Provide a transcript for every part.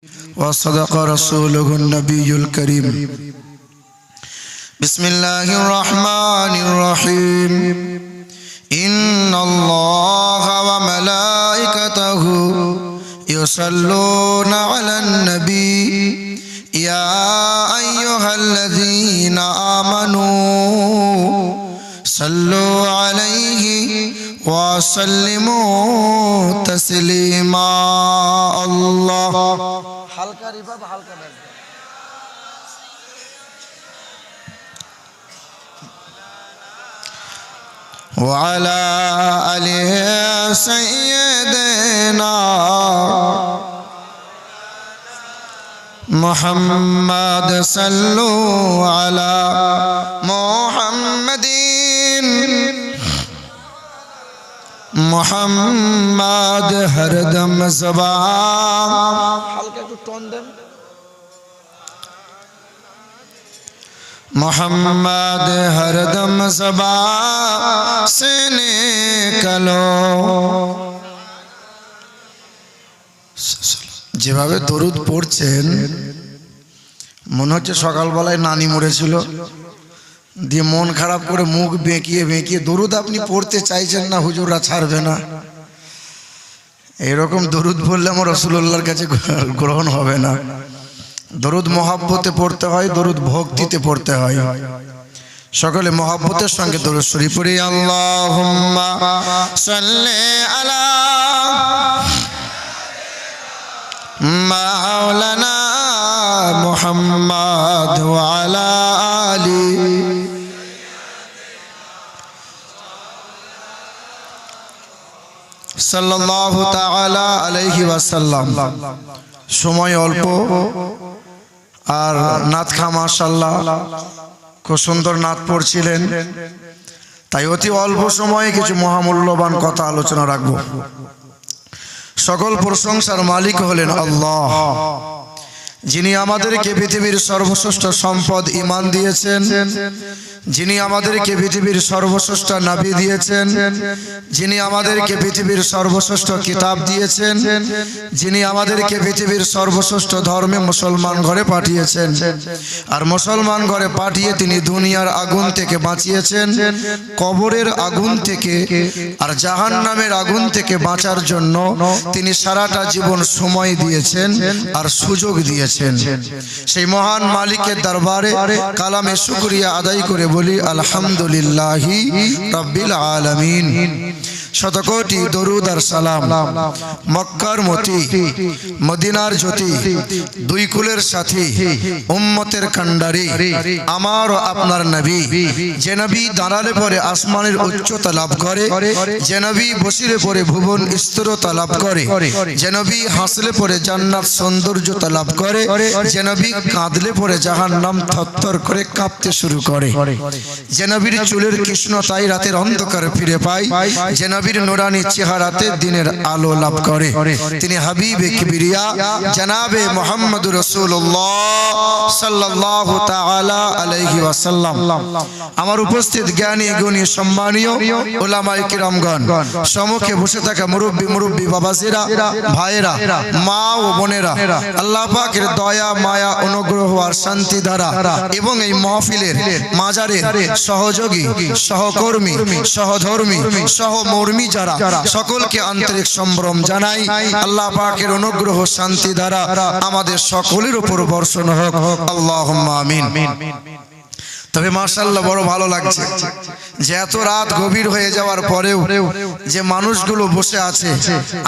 وصدق رسوله النبي الكريم. بسم الله الرحمن الرحيم. إن الله وملائكته يصلون على النبي يا أيها الذين آمنوا صلوا عليه وسلموا تسليما. الله হালকা রিভাব হালকা বাজবে। وعلى آل سيدنا محمد صلوا على محمد محمد हरदम ज़बान हल्का একটু টোন দেন। محمد हरदम ज़बान से निकलो। যেভাবে দরুদ পড়ছেন মনে হচ্ছে সকালবেলায় নানি মরেছিল, দিয়ে মন খারাপ করে মুখ বেঁকিয়ে বেঁকিয়ে দরুদ আপনি পড়তে চাইছেন না, হুজুররা ছাড়বে না। এরকম দরুদ পড়লে আমার রাসূলুল্লাহর কাছে গ্রহণ হবে না। দরুদ মহব্বতে পড়তে হয়, দরুদ ভক্তিতে পড়তে হয়। সকলে মহব্বতের সঙ্গে দরুদ শরীফ পড়ি। আল্লাহুম্মা সাল্লি আলা মাওলানা মুহাম্মদ ওয়া আলা আলি সাল্লাল্লাহু তাআলা আলাইহি ওয়াসাল্লাম। সময় অল্প আর নাত খা মাশাআল্লাহ খুব সুন্দর নাত পড়ছিলেন, তাই অতি অল্প সময়ে কিছু মহামূল্যবান কথা আলোচনা রাখব। সকল প্রশংসার মালিক হলেন আল্লাহ, যিনি আমাদেরকে পৃথিবীর সর্বশ্রেষ্ঠ সম্পদ ঈমান দিয়েছেন, যিনি আমাদেরকে পৃথিবীর সর্বশ্রেষ্ঠ নবী দিয়েছেন, যিনি আমাদেরকে পৃথিবীর সর্বশ্রেষ্ঠ কিতাব দিয়েছেন, যিনি আমাদেরকে পৃথিবীর সর্বশ্রেষ্ঠ ধর্মে মুসলমান ঘরে পাঠিয়েছেন। আর মুসলমান ঘরে পাঠিয়ে তিনি দুনিয়ার আগুন থেকে বাঁচিয়েছেন, কবরের আগুন থেকে আর জাহান্নামের আগুন থেকে বাঁচার জন্য তিনি সারাটা জীবন সময় দিয়েছেন আর সুযোগ দিয়েছেন। সেই মহান মালিকের দরবারে কালামে শুকরিয়া আদায় করে বলি আলহামদুলিল্লাহি রাব্বিল আলামিন। শতকোটি দরুদ আর সালাম মক্কার মতি, মদিনার জ্যোতি, দুই কুলের সাথী, উম্মতের কান্ডারি, আমার ও আপনার নবী, যে নবী দাঁড়ালে পরে আসমানের উচ্চতা লাভ করে, যে নবী বসিলে পরে ভুবন স্থিরতা লাভ করে, যে নবী হাসলে পরে জান্নাত সৌন্দর্যতা লাভ করে, যে নবী কাঁদলে পরে জাহান্নাম থরথর করে কাঁপতে শুরু করে, যে নবীর চুলের কৃষ্ণতায় রাতের অন্ধকার ফিরে পায়, যে নবীর নুরানি চেহারাতে দিনের আলো লাভ করে, তিনি হাবিবে কিবরিয়া জনাবে মুহাম্মদুর রাসূলুল্লাহ সাল্লাল্লাহু তাআলা আলাইহি ওয়াসাল্লাম। আমার উপস্থিত জ্ঞানী গুণী সম্মানীয় উলামায়ে কিরামগণ, সম্মুখে বসে থাকা মুরব্বি বাবাজিরা, ভাইয়েরা, মা ও বোনেরা, আল্লাহ পাকের দয়া মায়া অনুগ্রহ আর শান্তি ধারা এবং এই মাহফিলের মাজারের সহযোগী, সহকর্মী, সহধর্মী, সহমর্মী যারা, সকলকে আন্তরিক সম্ভ্রম জানাই। আল্লাহ পাকের অনুগ্রহ শান্তি ধারা আমাদের সকলের উপর বর্ষণ হোক, আল্লাহুম্মা আমিন। তবে মাশাআল্লাহ বড় ভালো লাগছে যে এত রাত গভীর হয়ে যাওয়ার পরেও যে মানুষগুলো বসে আছে,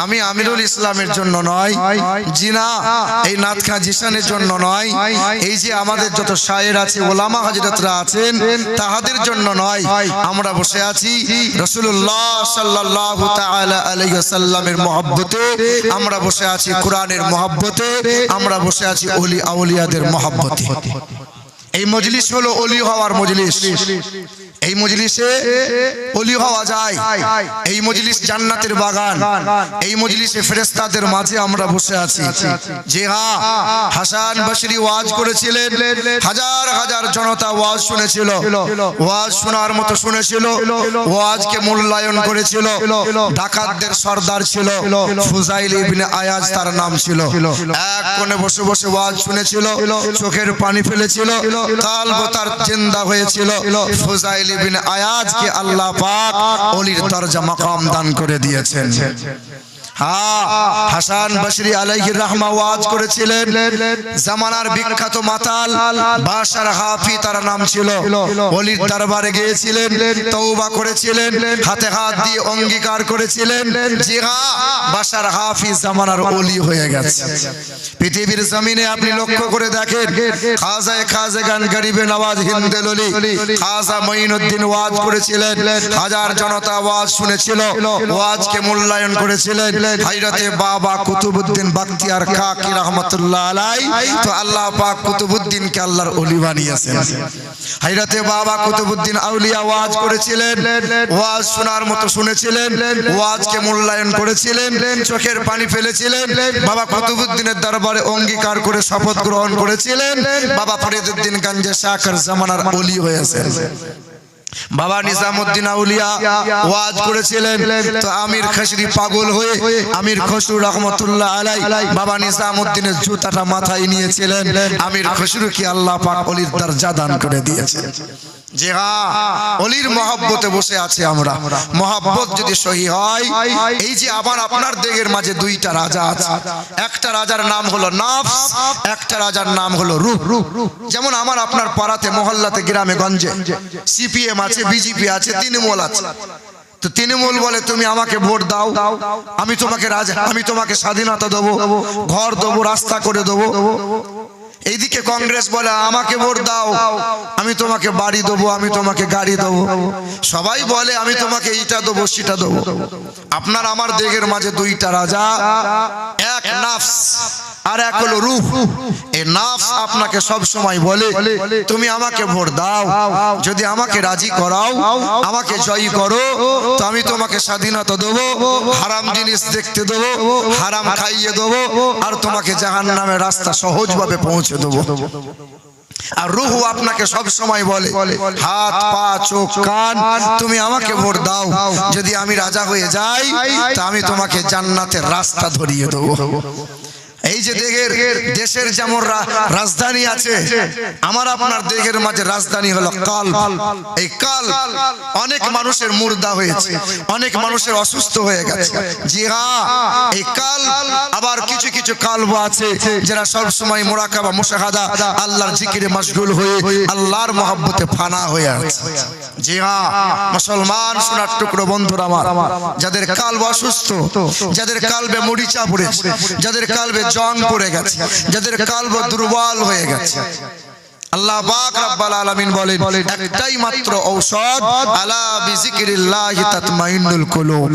আমি আমিরুল ইসলামের জন্য নয়, জিনা এই নাত খা জিসানের জন্য নয়, এই যে আমাদের যত শায়ের আছে, ওলামা হযরতরা আছেন তাহাদের জন্য নয়, আমরা বসে আছি রাসূলুল্লাহ সাল্লাল্লাহু তাআলা আলাইহি ওয়াসাল্লামের মহব্বতে, আমরা বসে আছি কোরআনের মহব্বতে, আমরা বসে আছি ওলি আউলিয়াদের মহব্বতে। এই মজলিস হলো ওলি হওয়ার মজলিস, এই মজলিসে ওলি হওয়া যায়, এই মজলিস জান্নাতের বাগান, এই মজলিসে ফেরেশতাদের মাঝে আমরা বসে আছি। জি হ্যাঁ, হাসান বসরি ওয়াজ করেছিলেন, হাজার হাজার জনতা ওয়াজ শুনেছিল, ওয়াজ শোনার মতো শুনেছিল, ওয়াজকে মূল্যায়ন করেছিল। ডাকাতদের সর্দার ছিল ফুজাইল ইবনে আয়াজ, তার নাম ছিল। এক কোণে বসে বসে ওয়াজ শুনেছিল, চোখের পানি ফেলেছিল, কালব তার জিন্দা হয়েছিল। ফুজাইল ইবনে আয়াজকে আল্লাহ পাক ওলির দরজা মাকাম দান করে দিয়েছেন। হাসান বসরি আলাইহির রাহমা ওয়াজ করেছিলেন, জামানার বিখ্যাত মাতাল বাশার হাফি তার নাম ছিল। ওলির দরবারে গিয়েছিলেন, তওবা করেছিলেন, হাতে হাত দিয়ে অঙ্গীকার করেছিলেন, জি হ্যাঁ বাশার হাফি জামানার ওলি হয়ে গেছে। পৃথিবীর জমিনে আপনি লক্ষ্য করে দেখেন, খাজায়ে খাজেগান গরিবে নওয়াজ হিন্দের ওলি খাজা মঈনুদ্দিন ওয়াজ করেছিলেন, হাজার জনতা ওয়াজ শুনেছিল, ওয়াজকে মূল্যায়ন করেছিলেন। হযরতে বাবা কুতুবউদ্দিন বখতিয়ার কাকি রহমাতুল্লাহ আলাইহি, তো আল্লাহ পাক কুতুবউদ্দিনকে আল্লাহর ওলি বানিয়েছেন। হযরতে বাবা কুতুবউদ্দিন আউলিয়া ওয়াজ করেছিলেন, ওয়াজ শোনার মতো শুনেছিলেন, ওয়াজকে মূল্যায়ন করেছিলেন, চোখের পানি ফেলেছিলেন। বাবা কুতুবউদ্দিনের দরবারে অঙ্গীকার করে শপথ গ্রহণ করেছিলেন, বাবা ফরিদউদ্দিন গঞ্জে শাকর জামানার ওলি হয়েছেন। বাবা নিজামউদ্দিন আউলিয়া ওয়াজ করেছিলেন, তো আমির খসরু পাগল হয়ে আমির খসরু রহমাতুল্লাহ আলাইহি বাবা নিজামউদ্দিনের জুতাটা মাথায় নিয়েছিলেন। আমির খসরুকে আল্লাহ পাক ওলির দরজা দান করে দিয়েছেন। জি হ্যাঁ, ওলির মহব্বতে বসে আছে আমরা। মহব্বত যদি সহি হয়, এই যে আবার আপনার দেহের মাঝে দুইটা রাজা আছে, একটা রাজার নাম হলো নফস, একটা রাজার নাম হলো রূহ। যেমন আমার আপনার পাড়াতে মহল্লাতে গ্রামে গঞ্জে সিপিএম আছে, বিজেপি আছে, তৃণমূল আছে। তো তৃণমূল বলে তুমি আমাকে ভোট দাও, আমি তোমাকে রাজা, আমি তোমাকে স্বাধীনতা দেবো, ঘর দেবো, রাস্তা করে দেবো। এইদিকে কংগ্রেস বলে আমাকে ভোট দাও, আমি তোমাকে বাড়ি দেবো, আমি তোমাকে গাড়ি দেবো। সবাই বলে আমি তোমাকে এইটা দেবো, সেটা দেবো। আপনার আমার দেহের মাঝে দুইটা রাজা, এক নফস আর এক হলো রূহ। এই নফস আপনাকে সব সময় বলে তুমি আমাকে ভোট দাও, যদি আমাকে রাজি করাও, আমাকে জয়ী করো, তো আমি তোমাকে স্বাধীনতা দেবো, হারাম জিনিস দেখতে দেবো, হারাম খাইয়ে দেবো, আর তোমাকে জাহান্নামের রাস্তা সহজভাবে পৌঁছে দেবো। আর রূহ আপনাকে সব সময় বলে হাত পা চোখ কান তুমি আমাকে ভোট দাও, যদি আমি রাজা হয়ে যাই তা আমি তোমাকে জান্নাতের রাস্তা ধরিয়ে দেবো। এই যে দেশের যেমন রাজধানী আছে, আমার আপনার দেহের মাঝে রাজধানী হলো কলব। এই কলব অনেক মানুষের মুর্দা হয়েছে, অনেক মানুষের অসুস্থ হয়ে গেছে। জি হ্যাঁ, এই কলব আবার কিছু কিছু কলব আছে যারা সব সময় মুরাকাবা মুশাহাদা আল্লাহর জিকিরে মশগুল হয়ে আল্লাহর মহব্বতে ফানা হয়ে আছে। জি হ্যাঁ, মুসলমান সোনার টুকরো বন্ধুরা আমার, যাদের কলব অসুস্থ, যাদের কলবে মরিচা পড়েছে, যাদের কলবে জং পড়ে গেছে, যাদের কলব দুর্বল হয়ে গেছে, আল্লাহ পাক রব্বুল আলামিন বলেন একটাই মাত্র ঔষধ, আলা বিজিকিরিল্লাহি তাতমাইন্নুল কুলুব,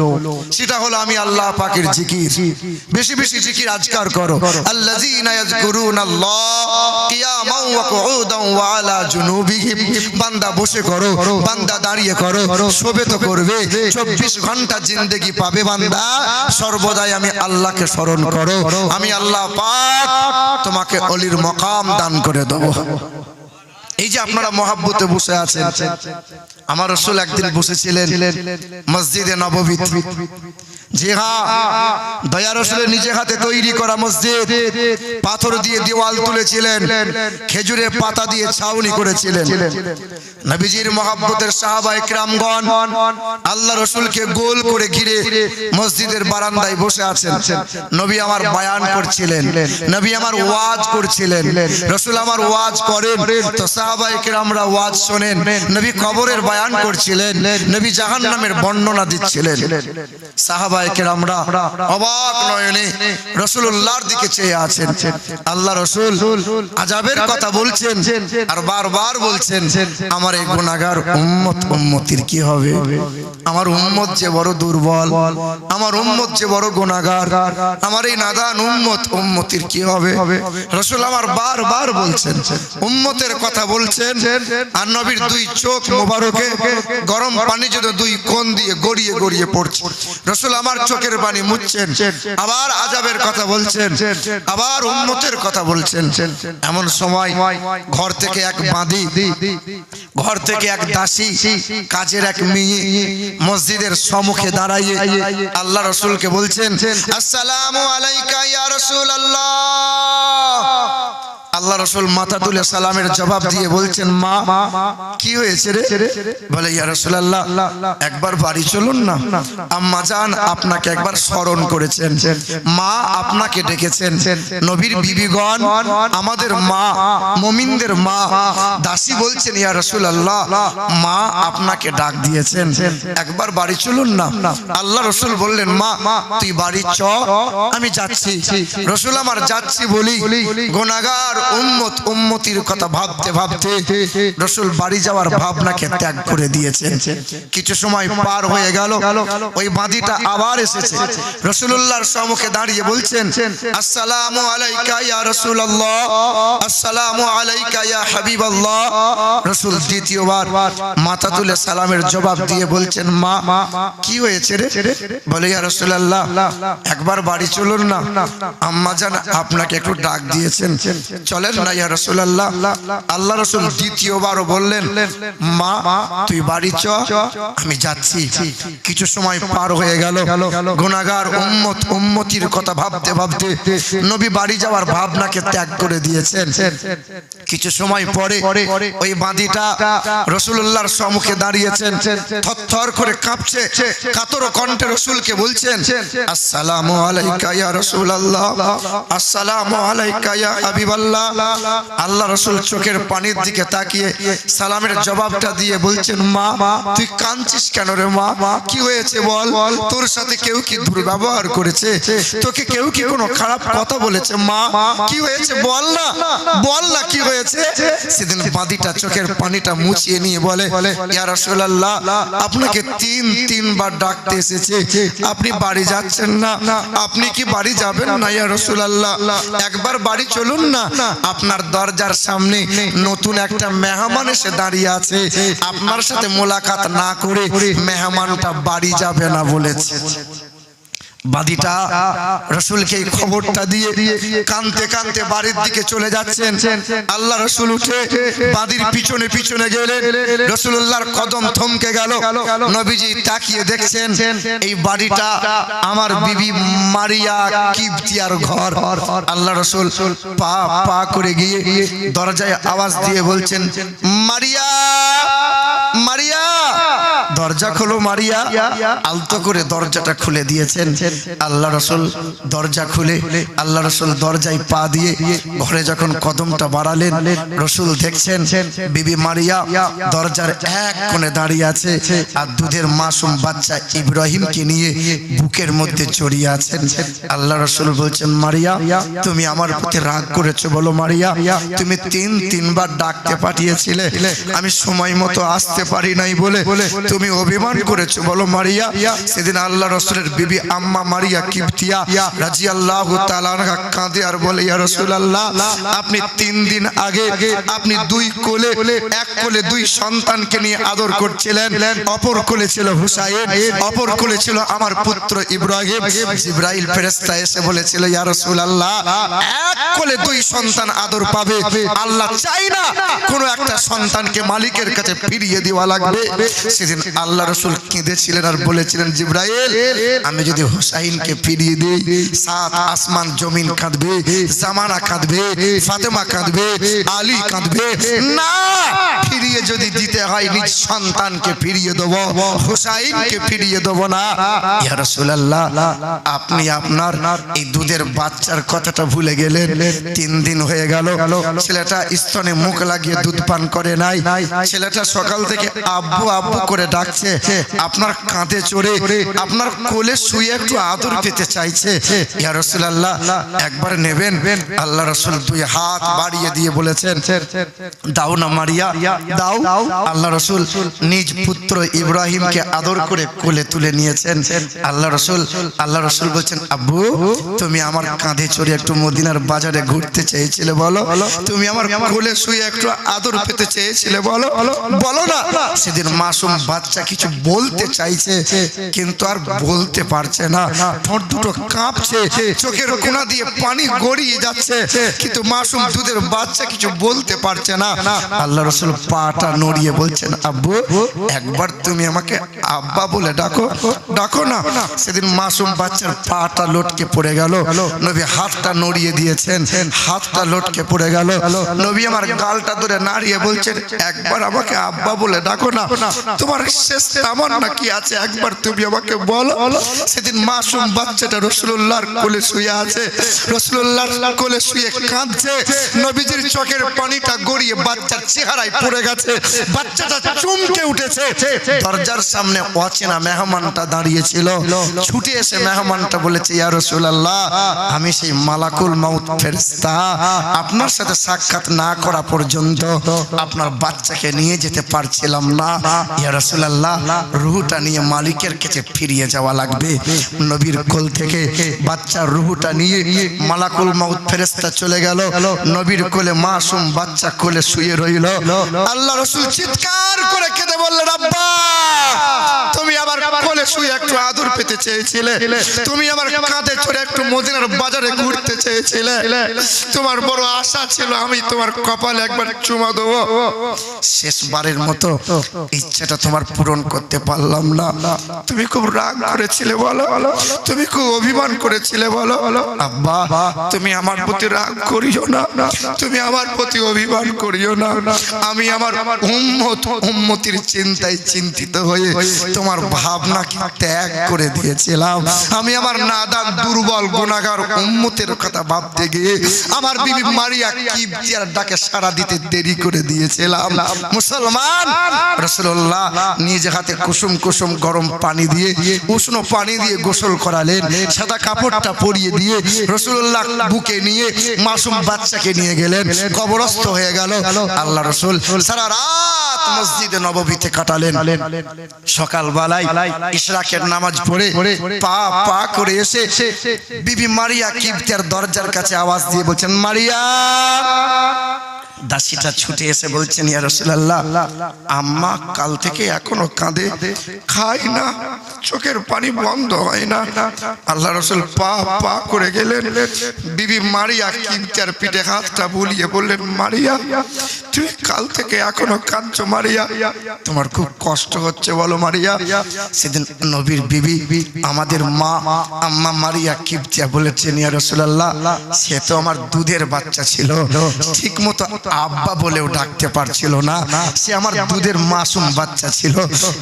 সেটা হলো আমি আল্লাহ পাকের জিকির। বেশি বেশি জিকির আজকার করো। আল্লাযীনা ইয়াযকুরুনাল্লাহ কিয়ামান ওয়া কুউদান ওয়া আলা জুনুবিহিম, বান্দা বসে করো, বান্দা দাঁড়িয়ে করো, শোবে তো করবে, 24 ঘন্টা জিন্দেগি পাবে বান্দা, সর্বদাই আমি আল্লাহকে স্মরণ করো, আমি আল্লাহ পাক তোমাকে ওলির মাকাম দান করে দেব। এই যে আপনারা মহব্বতে বসে আছেন, আমার রাসূল একদিন বসেছিলেন মসজিদে নববীতে। জি হ্যাঁ, দয়া রাসূলের নিজে হাতে তৈরি করা মসজিদ, পাথর দিয়ে দেওয়াল তুলেছিলেন, খেজুরের পাতা দিয়ে ছাউনি করেছিলেন। নবীজির মহব্বতের সাহাবায়ে কিরামগণ আল্লাহ রাসূলকে গোল করে ঘিরে মসজিদের বারান্দায় বসে আছেন। নবী আমার বয়ান করছিলেন, নবী আমার ওয়াজ করছিলেন, রাসূল আমার ওয়াজ করেন, তো সাহাবায়ে কিরামরা ওয়াজ শুনেন। নবী কবরের বয়ান করছিলেন, নবী জাহান্নামের বর্ণনা দিচ্ছিলেন। সাহাবায়ে কিরামরা অবাক নয়নে রাসূলুল্লাহর দিকে চেয়ে আছেন। আল্লাহ রাসূল আযাবের কথা বলছেন আর বারবার বলছেন আমার এই গুনাহগার উম্মত, উম্মতির কি হবে? আমার উম্মত যে বড় দুর্বল, আমার উম্মত যে বড় গুনাহগার, আমার এই নাদান উম্মত, উম্মতির কি হবে? রাসূল আমার বারবার বলছেন উম্মতের কথা বলছেন আর নবীর দুই চোখ মোবারকে গরম পানি যেন দুই কোণ দিয়ে গড়িয়ে গড়িয়ে পড়ছে। রাসূল আমার চোখের পানি মুছছেন, আবার আযাবের কথা বলছেন, আবার উম্মতের কথা বলছেন। এমন সময় ঘর থেকে এক বাঁধি, ঘর থেকে এক দাসী, কাজের এক মেয়ে মসজিদের সম্মুখে দাঁড়িয়ে আল্লাহ রাসূলকে বলছেন, আসসালামু আলাইকা ইয়া রাসূলুল্লাহ। আল্লাহ রাসূল মাথা তুলে সালামের জবাব দিয়ে বলছেন, মা কি হয়েছে রে? বলে, ইয়া রাসূলুল্লাহ একবার বাড়ি চলুন না, আম্মা জান আপনাকে একবার স্মরণ করেছেন, মা আপনাকে ডেকেছেন। নবীর বিবিগণ, আমাদের মা, মুমিনদের মা, দাসী বলছেন, ইয়া রাসূলুল্লাহ মা আপনাকে ডাক দিয়েছেন, একবার বাড়ি চলুন না। আল্লাহ রাসূল বললেন, মা তুই বাড়ি চ, আমি যাচ্ছি। রাসূল আমার যাচ্ছি বলি গুনাহগার উম্মত উম্মতির কথা ভাবতে ভাবতে রাসূল বাড়ি যাওয়ার ভাবনাকে ত্যাগ করে দিয়েছেন। কিছু সময় পার হয়ে গেল, ওই বাঁধিটা আবার এসেছে। রাসূলুল্লাহর সম্মুখে দাঁড়িয়ে বলছেন, আসসালামু আলাইকা ইয়া রাসূলুল্লাহ, আসসালামু আলাইকা ইয়া হাবিবাল্লাহ। রাসূল দ্বিতীয়বার মাথা তুলে সালামের জবাব দিয়ে বলছেন, মা কি হয়েছে রে? বলে, ইয়া রাসূলুল্লাহ একবার বাড়ি চলুন না, আম্মা জান আপনাকে একটু ডাক দিয়েছেন, চলেন না ইয়া রাসূলুল্লাহ। আল্লাহ রাসূল দ্বিতীয়বারও বললেন, মা তুই বাড়ি চ, আমি যাচ্ছি। কিছু সময় পার হয়ে গেল, গুনাহগার উম্মত উম্মতির কথা ভাবতে ভাবতে নবী বাড়ি যাওয়ার ভাবনাকে ত্যাগ করে দিয়েছেন। কিছু সময় পরে ওই বাঁধিটা রাসূলুল্লাহর সম্মুখে দাঁড়িয়েছেন, থরথর করে কাঁপছে, কাতর কণ্ঠে রাসূলকে বলছেন, আসসালামু আলাইকা ইয়া রাসূলুল্লাহ, আসসালামু আলাইকা ইয়া হাবিবাল্লাহ। আল্লাহ রাসূল চোখের পানির দিকে তাকিয়ে সালামের জবাবটা দিয়ে বলছেন, মা তুই কাঁদছিস কেন রে? মা কি হয়েছে বল? তোর সাথে কেউ কি দুর্ব্যবহার করেছে? তোকে কেউ কি কোনো খারাপ কথা বলেছে? মা কি হয়েছে বল না, বল না কি হয়েছে? সেদিন বাঁধিটা চোখের পানিটা মুছিয়ে নিয়ে বলে, ইয়া রাসূলুল্লাহ আপনাকে তিনবার ডাকতে এসেছে, আপনি বাড়ি যাচ্ছেন না, আপনি কি বাড়ি যাবেন না ইয়া রাসূলুল্লাহ? একবার বাড়ি চলুন না, আপনার দরজার সামনে নতুন একটা মেহমান এসে দাঁড়িয়ে আছে, আপনার সাথে মোলাকাত না করে মেহমানটা বাড়ি যাবে না বলেছে। বাদীটা রাসূলকে এই খবরটা দিয়ে কাঁদতে কাঁদতে বাড়ির দিকে চলে যাচ্ছেন। আল্লাহ রাসূল উঠে বাদীর পিছনে পিছনে গেলেন, রাসূলুল্লাহর কদম থমকে গেল। নবীজি তাকিয়ে দেখছেন এই বাড়িটা আমার বিবি মারিয়া কিবতিয়ার ঘর। আল্লাহ রাসূল পা পা করে গিয়ে দরজায় আওয়াজ দিয়ে বলছেন, মারিয়া মারিয়া দরজা খোলো মারিয়া। আলতো করে দরজাটা খুলে দিয়েছেন। আল্লাহ রাসূল দরজা খুলে আল্লাহ রাসূল দরজায় পা দিয়ে ঘরে যখন কদমটা বাড়ালেন, রাসূল দেখছেন বিবি মারিয়া দরজার এক কোণে দাঁড়িয়ে আছে আর দুধের মাসুম বাচ্চা ইব্রাহিমকে নিয়ে বুকের মধ্যে জড়িয়ে আছেন। আল্লাহ রাসূল বলছেন, মারিয়া তুমি আমার প্রতি রাগ করেছো বলো? মারিয়া তুমি তিনবার ডাকতে পাঠিয়েছিলে, আমি সময় মতো আসতে পারি নাই বলে তুমি অভিমান করেছো বলো? মারিয়া সেদিন আল্লাহ রাসূলের বিবি আম্মা মারিয়া কিবতিয়া রাদিয়াল্লাহু তাআলা আনহা কাঁদে আর বলে, ইয়া রাসূলুল্লাহ আপনি 3 দিন আগে আপনি দুই কোলে, এক কোলে দুই সন্তানকে নিয়ে আদর করছিলেন, অপর কোলে ছিল হুসাইন, অপর কোলে ছিল আমার পুত্র ইব্রাহিম। জিবরাইল ফেরেশতা এসে বলেছিল, ইয়া রাসূলুল্লাহ এক কোলে দুই সন্তান আদর পাবে, আল্লাহ চাই না কোনো একটা সন্তানকে মালিকের কাছে ফিরিয়ে দেওয়া লাগবে। সেদিন আল্লাহ রাসূল কেঁদেছিলেন আর বলেছিলেন, জিবরাইল আমি যদি হুসাইনকে ফিরিয়ে দেই, 7 আসমান জমিন কাঁদবে, জামানা কাঁদবে, ফাতেমা কাঁদবে, আলী কাঁদবে, না ফিরিয়ে যদি দিতে হয় নিজ সন্তানকে ফিরিয়ে দেব, হুসাইনকে ফিরিয়ে দেব না। ইয়া রাসূলুল্লাহ আপনি আপনার এই দুধের বাচ্চার কথাটা ভুলে গেলেন। 3 দিন হয়ে গেল, ছেলেটা স্তনে মুখ লাগিয়ে দুধ পান করে নাই, ছেলেটা সকাল থেকে আব্বু আব্বু করে ডাকছে। আসছে, আপনার কাঁধে চড়ে আপনার কোলে শুয়ে একটু আদর পেতে চাইছে। ইয়া রাসূলুল্লাহ একবার নেবেন? আল্লাহ রাসূল দুই হাত বাড়িয়ে দিয়ে বলেছেন, দাও না মারিয়া, দাও। আল্লাহ রাসূল নিজ পুত্র ইব্রাহিমকে আদর করে কোলে তুলে নিয়েছেন। আল্লাহ রাসূল বলছেন, আব্বু তুমি আমার কাঁধে চড়ে একটু মদিনার বাজারে ঘুরতে চেয়েছিলে, বলো। তুমি আমার কোলে শুয়ে একটু আদর পেতে চেয়েছিলে, বলো। বলো না। সেদিন মাসুম বাচ্চা কিছু বলতে চাইছে, কিন্তু আর বলতে পারছে না। ঠোঁট দুটো কাঁপছে, চোখের কোণা দিয়ে পানি গড়িয়ে যাচ্ছে, কিন্তু মাসুম দুধের বাচ্চা কিছু বলতে পারছে না। আল্লাহ রাসূল পাটা নড়িয়ে বলছেন, আব্বু একবার তুমি আমাকে আব্বা বলে ডাকো, ডাকো না। সেদিন মাসুম বাচ্চার পাটা লটকে পড়ে গেল। নবী হাতটা নড়িয়ে দিয়েছেন, হাতটা লটকে পড়ে গেল। নবী আমার গালটা ধরে নাড়িয়ে বলছেন, একবার আমাকে আব্বা বলে ডাকো না, তোমার শেষ তামান্না কি আছে একবার তুমি আমাকে বলো। সেদিন মাসুম বাচ্চাটা রাসূলুল্লাহর কোলে শুয়ে আছে, রাসূলুল্লাহর কোলে শুয়ে কাঁদছে। নবীজির চোখের পানিটা গড়িয়ে বাচ্চার চেহারায় পড়ে গেছে, বাচ্চাটা চমকে উঠেছে। দরজার সামনে অচেনা মেহমানটা দাঁড়িয়ে ছিল, ছুটে এসে মেহমানটা বলেছে, ইয়া রাসূলুল্লাহ আমি সেই মালাকুল মাউত ফেরেশতা, আপনার সাথে সাক্ষাৎ না করা পর্যন্ত আপনার বাচ্চাকে নিয়ে যেতে পারছিলাম না। ইয়া রাসূলুল্লাহ রূহটা নিয়ে মালিকের কাছে ফিরিয়ে যাওয়া লাগবে। নবীর কোল থেকে বাচ্চার রূহটা নিয়ে মালাকুল মাউত ফেরেশতা চলে গেল। নবীর কোলে মাসুম বাচ্চা কোলে শুয়ে রইল। আল্লাহ রাসূল চিৎকার করে কেঁদে বললেন, আব্বা তুমি আমার কোলে শুয়ে একটু আদর পেতে চেয়েছিলে, তুমি আমার কাঁধে চড়ে একটু মদিনার বাজারে ঘুরতে চেয়েছিলে, তোমার বড় আশা ছিল আমি তোমার কপালে একবার চুমা দেবো, শেষবারের মতো ইচ্ছাটা তোমার পূরণ করতে পারলাম না। তুমি খুব রাগ করেছিলে বলো, তুমি খুব অভিমান করেছিলে বলো। আব্বা তুমি আমার প্রতি রাগ করিও না, তুমি আমার প্রতি অভিমান করিও না। আমি আমার উম্মতির চিন্তায় চিন্তিত হয়ে তোমার ভাবনাকে ত্যাগ করে দিয়েছিলাম। আমি আমার নাদান দুর্বল গুনাহগার উম্মতের কথা ভাবতে গিয়ে আমার বিবি মারিয়া কিবতিয়ার ডাকে সাড়া দিতে দেরি করে দিয়েছিলাম। মুসলমান রাসূলুল্লাহ নিজ হাতে কুসুম কুসুম গরম পানি দিয়ে উষ্ণ পানি দিয়ে গোসল করালেন, সাদা কাপড়টা পরিয়ে দিয়ে রাসূলুল্লাহ বুকে নিয়ে মাসুম বাচ্চাকে নিয়ে গেলেন, কবরস্থ হয়ে গেল। আল্লাহ রাসূল সারা রাত মসজিদে নববীতে কাটালেন। সকালবেলায় ইশরাকের নামাজ পড়ে পা পা করে এসে বিবি মারিয়া কিবতিয়ার দরজার কাছে আওয়াজ দিয়ে বলছেন, মারিয়া। দাসীটা ছুটে এসে বলছেন, ইয়া রাসূলুল্লাহ আম্মা কাল থেকে এখনো কাঁদে, খায় না, চোখের পানি বন্ধ হয় না। আল্লাহ রাসূল পা পা করে গেলেন, বিবি মারিয়া কিবতিয়ার পিঠে হাতটা বুলিয়ে বললেন, মারিয়া তুমি কাল থেকে এখনো কাঁদছো মারিয়া, তোমার খুব কষ্ট হচ্ছে বলো মারিয়া। সেদিন নবীর বিবি আমাদের মা আম্মা মারিয়া কিবতিয়া বলেছেন, ইয়া রাসূলুল্লাহ সে তো আমার দুধের বাচ্চা ছিল, ঠিক মতো আব্বা বলেও ডাকতে পারছিল না, সে আমার দুধের মাসুম বাচ্চা ছিল।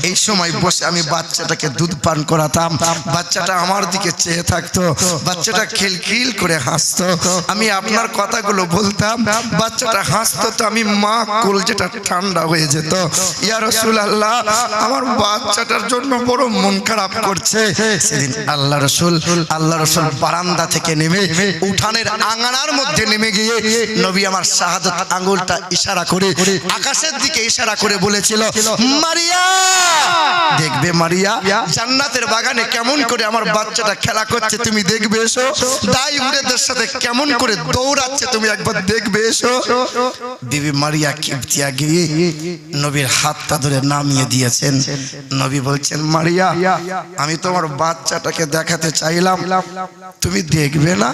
এই সময় বসে আমি বাচ্চাটাকে দুধ পান করাতাম, বাচ্চাটা আমার দিকে চেয়ে থাকতো, বাচ্চাটা খিলখিল করে হাসতো, আমি আপনার কথাগুলো বলতাম, বাচ্চাটা হাসতো, তো আমি মা কলজেটা ঠান্ডা হয়ে যেত। ইয়া রাসূলুল্লাহ আমার বাচ্চাটার জন্য বড় মন খারাপ করছে। সেদিন আল্লাহ রাসূল বারান্দা থেকে নেমে উঠানের আঙানার মধ্যে নেমে গিয়ে নবী আমার শাহাদাত আঙ্গুলটা ইশারা করে আকাশের দিকে ইশারা করে বলেছিল, মারিয়া দেখবে মারিয়া জান্নাতের বাগানে কেমন করে আমার বাচ্চাটা খেলা করছে, তুমি দেখবে এসো, দাই উড়েদের সাথে কেমন করে দৌড়াচ্ছে, তুমি একবার দেখবে এসো। বিবি মারিয়া কিবতিয়া গিয়ে নবীর হাতটা ধরে নামিয়ে দিয়েছেন। নবী বলছেন, মারিয়া আমি তোমার বাচ্চাটাকে দেখাতে চাইলাম, তুমি দেখবে না,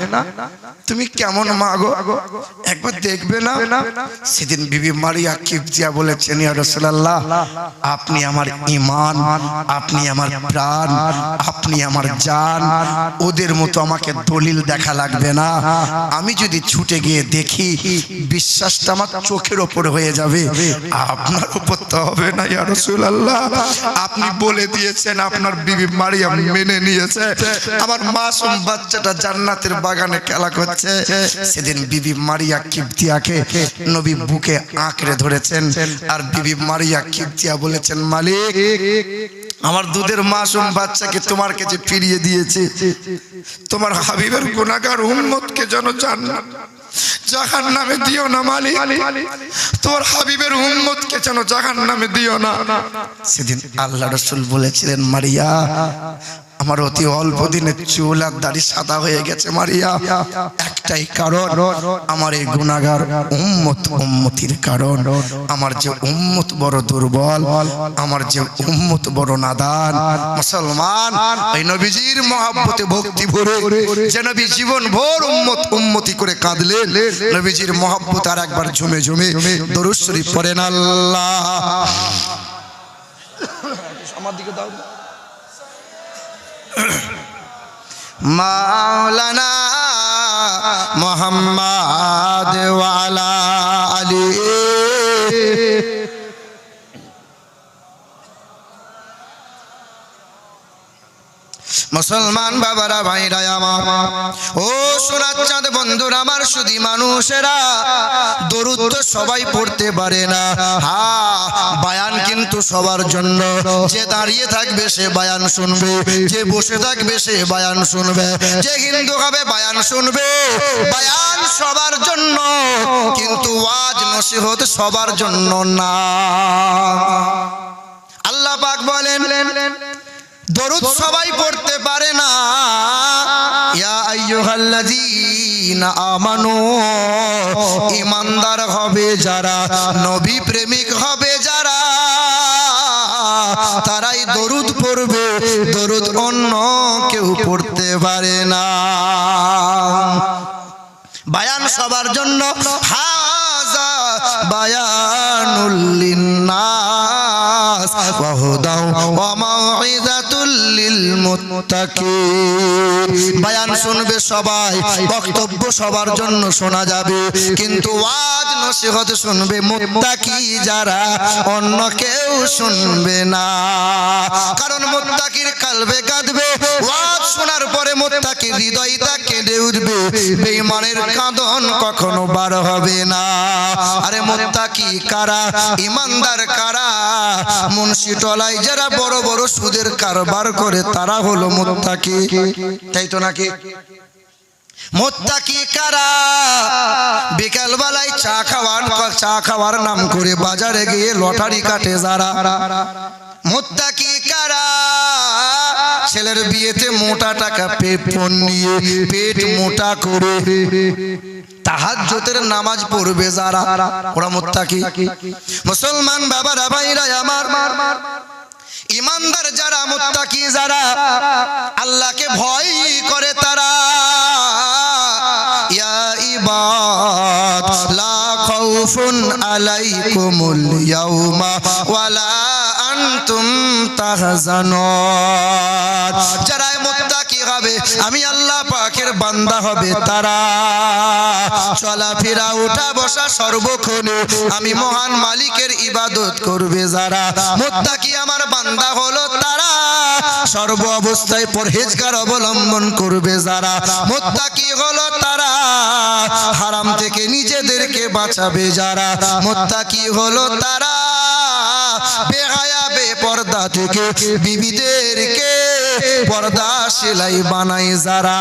তুমি কেমন মা গো, একবার দেখবে না। সেদিন বিবি মারিয়া কিবতিয়া বলেছেন, ইয়া রাসূলুল্লাহ আপনি আমার ঈমান, আপনি আমার প্রাণ, আপনি আমার জান, ওদের মতো আমাকে দলিল দেখা লাগবে না। আমি যদি ছুটে গিয়ে দেখি বিশ্বাসটা আমার চোখের ওপরে হয়ে যাবে, আপনার উপর তো হবে না ইয়া রাসূলুল্লাহ। আপনি বলে দিয়েছেন, আপনার বিবি মারিয়া মেনে নিয়েছে, আমার মাসুম বাচ্চাটা জান্নাতের বাগানে খেলা করছে। সেদিন বিবি মারিয়া কিবতিয়াকে নবী বুকে আঁকড়ে ধরেছেন আর বিবি মারিয়া কিবতিয়া বলেছেন, মালিক আমার দুধের মাসুম বাচ্চাকে তোমার কাছে ফিরিয়ে দিয়েছে, তোমার হাবিবের গুনাহগার উম্মতকে যেন জাহান্নামে দিও না মালিক, তোমার হাবিবের উম্মতকে যেন জাহান্নামে দিও না। সেদিন আল্লাহ রাসূল বলেছিলেন, মারিয়া আমার অতি অল্প দিনে চুল আর দাড়ি সাদা হয়ে গেছে মারিয়া, একটাই কারণ আমার এই গুনাহগার উম্মতির কারণ। আমার যে উম্মত বড় দুর্বল, আমার যে উম্মত বড় নাদান। মুসলমান এই নবীজির মহব্বতে ভক্তি ভরে যে নবী জীবন ভর উম্মতি করে কাঁদলেন, নবীজির মহব্বত আর একবার ঝুমে ঝুমে দরুদ শরীফ পড়েন। আল্লাহ আমার দিকে দাও। মাওলানা মুহাম্মদ ওয়া আলা আলি মুসলমান বাবারা ভাইরা আমার, ও সোনার চাঁদ বন্ধুরা আমার, শুধু মানুষেরা দরুদ তো সবাই পড়তে পারে না। বায়ান কিন্তু সবার জন্য। যে দাঁড়িয়ে থাকবে সে বায়ান শুনবে, যে বসে থাকবে সে বায়ান শুনবে, যে হিন্দু হবে বায়ান শুনবে। বায়ান সবার জন্য, কিন্তু ওয়াজ নসিহত সবার জন্য না। আল্লাহ পাক বলেন দরুদ সবাই পড়তে পারে না। ইয়া আইয়ুহাল্লাযীনা আমানু, ঈমানদার হবে যারা, নবী প্রেমিক হবে যারা, তারাই দরুদ পড়বে। দরুদ অন্য কেউ পড়তে পারে না। বায়ান সবার জন্য। হাযা বায়ানুল লিন্নাস ওয়া হুদাও ওয়া মাউইযাতুল লিল মুত্তাকিন। বায়ান শুনবে সবাই, বক্তব্য সবার জন্য শোনা যাবে, কিন্তু ওয়াজ নসিহত শুনবে মুত্তাকি যারা, অন্য কেউ শুনবে না। কারণ মুত্তাকির কলবে কাঁদবে, ওয়াজ শোনার পরে মুত্তাকির হৃদয়টা কেঁদে উঠবে, বেঈমানের কাঁদন কখনো বার হবে না। আরে মুত্তাকি কারা, ঈমানদার কারা? মুন্সি টলায় যারা বড় বড় সুদের কারবার করে তারা হলো মুত্তাকি, তাই তো নাকি? মুত্তাকি কারা? বিকাল বেলায় চা খাওয়ার নাম করে বাজারে গিয়ে লটারি কাটে যারা। মুত্তাকি কারা? ছেলের বিয়েতে মোটা টাকা পেপন নিয়ে পেট মোটা করে তাহাজ্জুদের নামাজ পড়বে যারা, ওরা মুত্তাকি। মুসলমান বাবারা ভাইরা আমার, ঈমানদার যারা, মুত্তাকি যারা, আল্লাহকে ভয় করে তারা। ইয়া ইবাদ লা খাউফুন আলাইকুমুল ইয়াউমা ওয়ালা আনতুম তাহজানুন। যারা মুত্তাকি হবে, আমি আল্লাহ পাকের বান্দা হবে তারা, চলাফেরা উঠা বসা সর্বক্ষণে আমি মহান মালিকের ইবাদত করবে যারা। মুত্তাকি আমার বান্দা হলো তারা, সর্ব অবস্থায় পরহেজগার অবলম্বন করবে যারা। মুত্তাকি হলো তারা, হারাম থেকে নিজেদেরকে বাঁচাবে যারা। মুত্তাকি হলো তারা, বেহায়া বেপর্দা থেকে বিবিদেরকে পর্দা সেলাই বানায় যারা।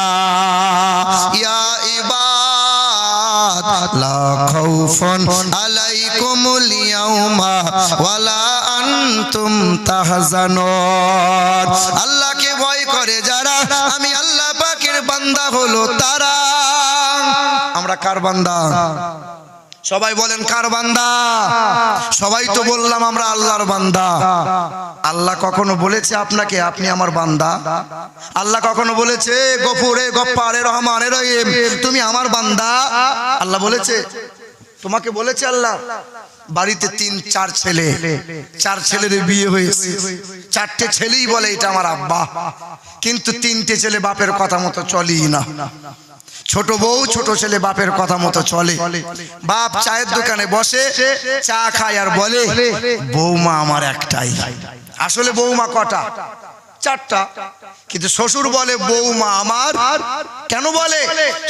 ইয়া ইবাদ লা খাউফুন আলাইকুমুল ইয়াউমা ওয়ালা আনতুম তাহজানুন। আল্লাহকে ভয় করে যারা, আমি আল্লাহ পাকের বান্দা হলো তারা। আমরা কার বান্দা? সবাই বলেন কার বান্দা? সবাই তো বললাম আমরা আল্লাহর বান্দা। আল্লাহ কখনো বলেছে আপনাকে আপনি আমার বান্দা? আল্লাহ কখনো বলেছে গফুরে গফফারে রহমানে রহিম তুমি আমার বান্দা? আল্লাহ বলেছে? তোমাকে বলেছে আল্লাহ? বাড়িতে 3-4 ছেলে, 4 ছেলের বিয়ে হয়েছে, 4টে ছেলেই বলে এটা আমার আব্বা, কিন্তু 3টে ছেলে বাপের কথা মতো চলেই না। ছোট বউ ছোট ছেলে বাপের কথা মতো চলে। বাপ চায়ের দোকানে বসে চা খায় আর বলে বৌমা আমার একটাই। আসলে বৌমা কটা? 4টা, কিন্তু শ্বশুর বলে বৌমা আমার। কেন বলে?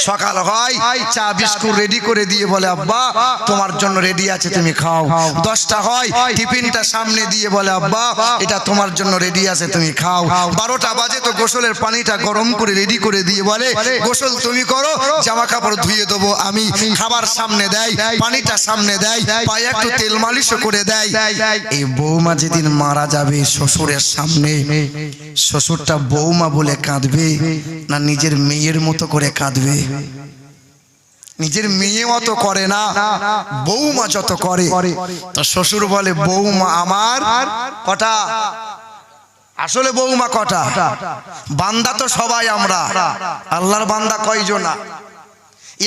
সকাল হয় চা বিস্কুট রেডি করে দিয়ে বলে আব্বা তোমার জন্য রেডি আছে তুমি খাও। 10টা হয় টিফিনটা সামনে দিয়ে বলে আব্বা এটা তোমার জন্য রেডি আছে তুমি খাও। 12টা বাজে তো গোসলের পানিটা গরম করে রেডি করে দিয়ে বলে গোসল তুমি করো, জামা কাপড় ধুয়ে দেবো আমি। খাবার সামনে দেয়, পানিটা সামনে দেয়, পায়ে একটু তেল মালিশও করে দেয়। এই বৌমা যেদিন মারা যাবে শ্বশুরের সামনে, শ্বশুরটা বৌমা বলে কাঁদবে না নিজের মেয়ের মতো করে কাঁদবে? নিজের মেয়ে মতো করে না, বৌমা যত করে। তো শ্বশুর বলে বৌমা আমার কটা? আসলে বৌমা কটা? বান্দা তো সবাই আমরা, আল্লাহর বান্দা কয়জনা?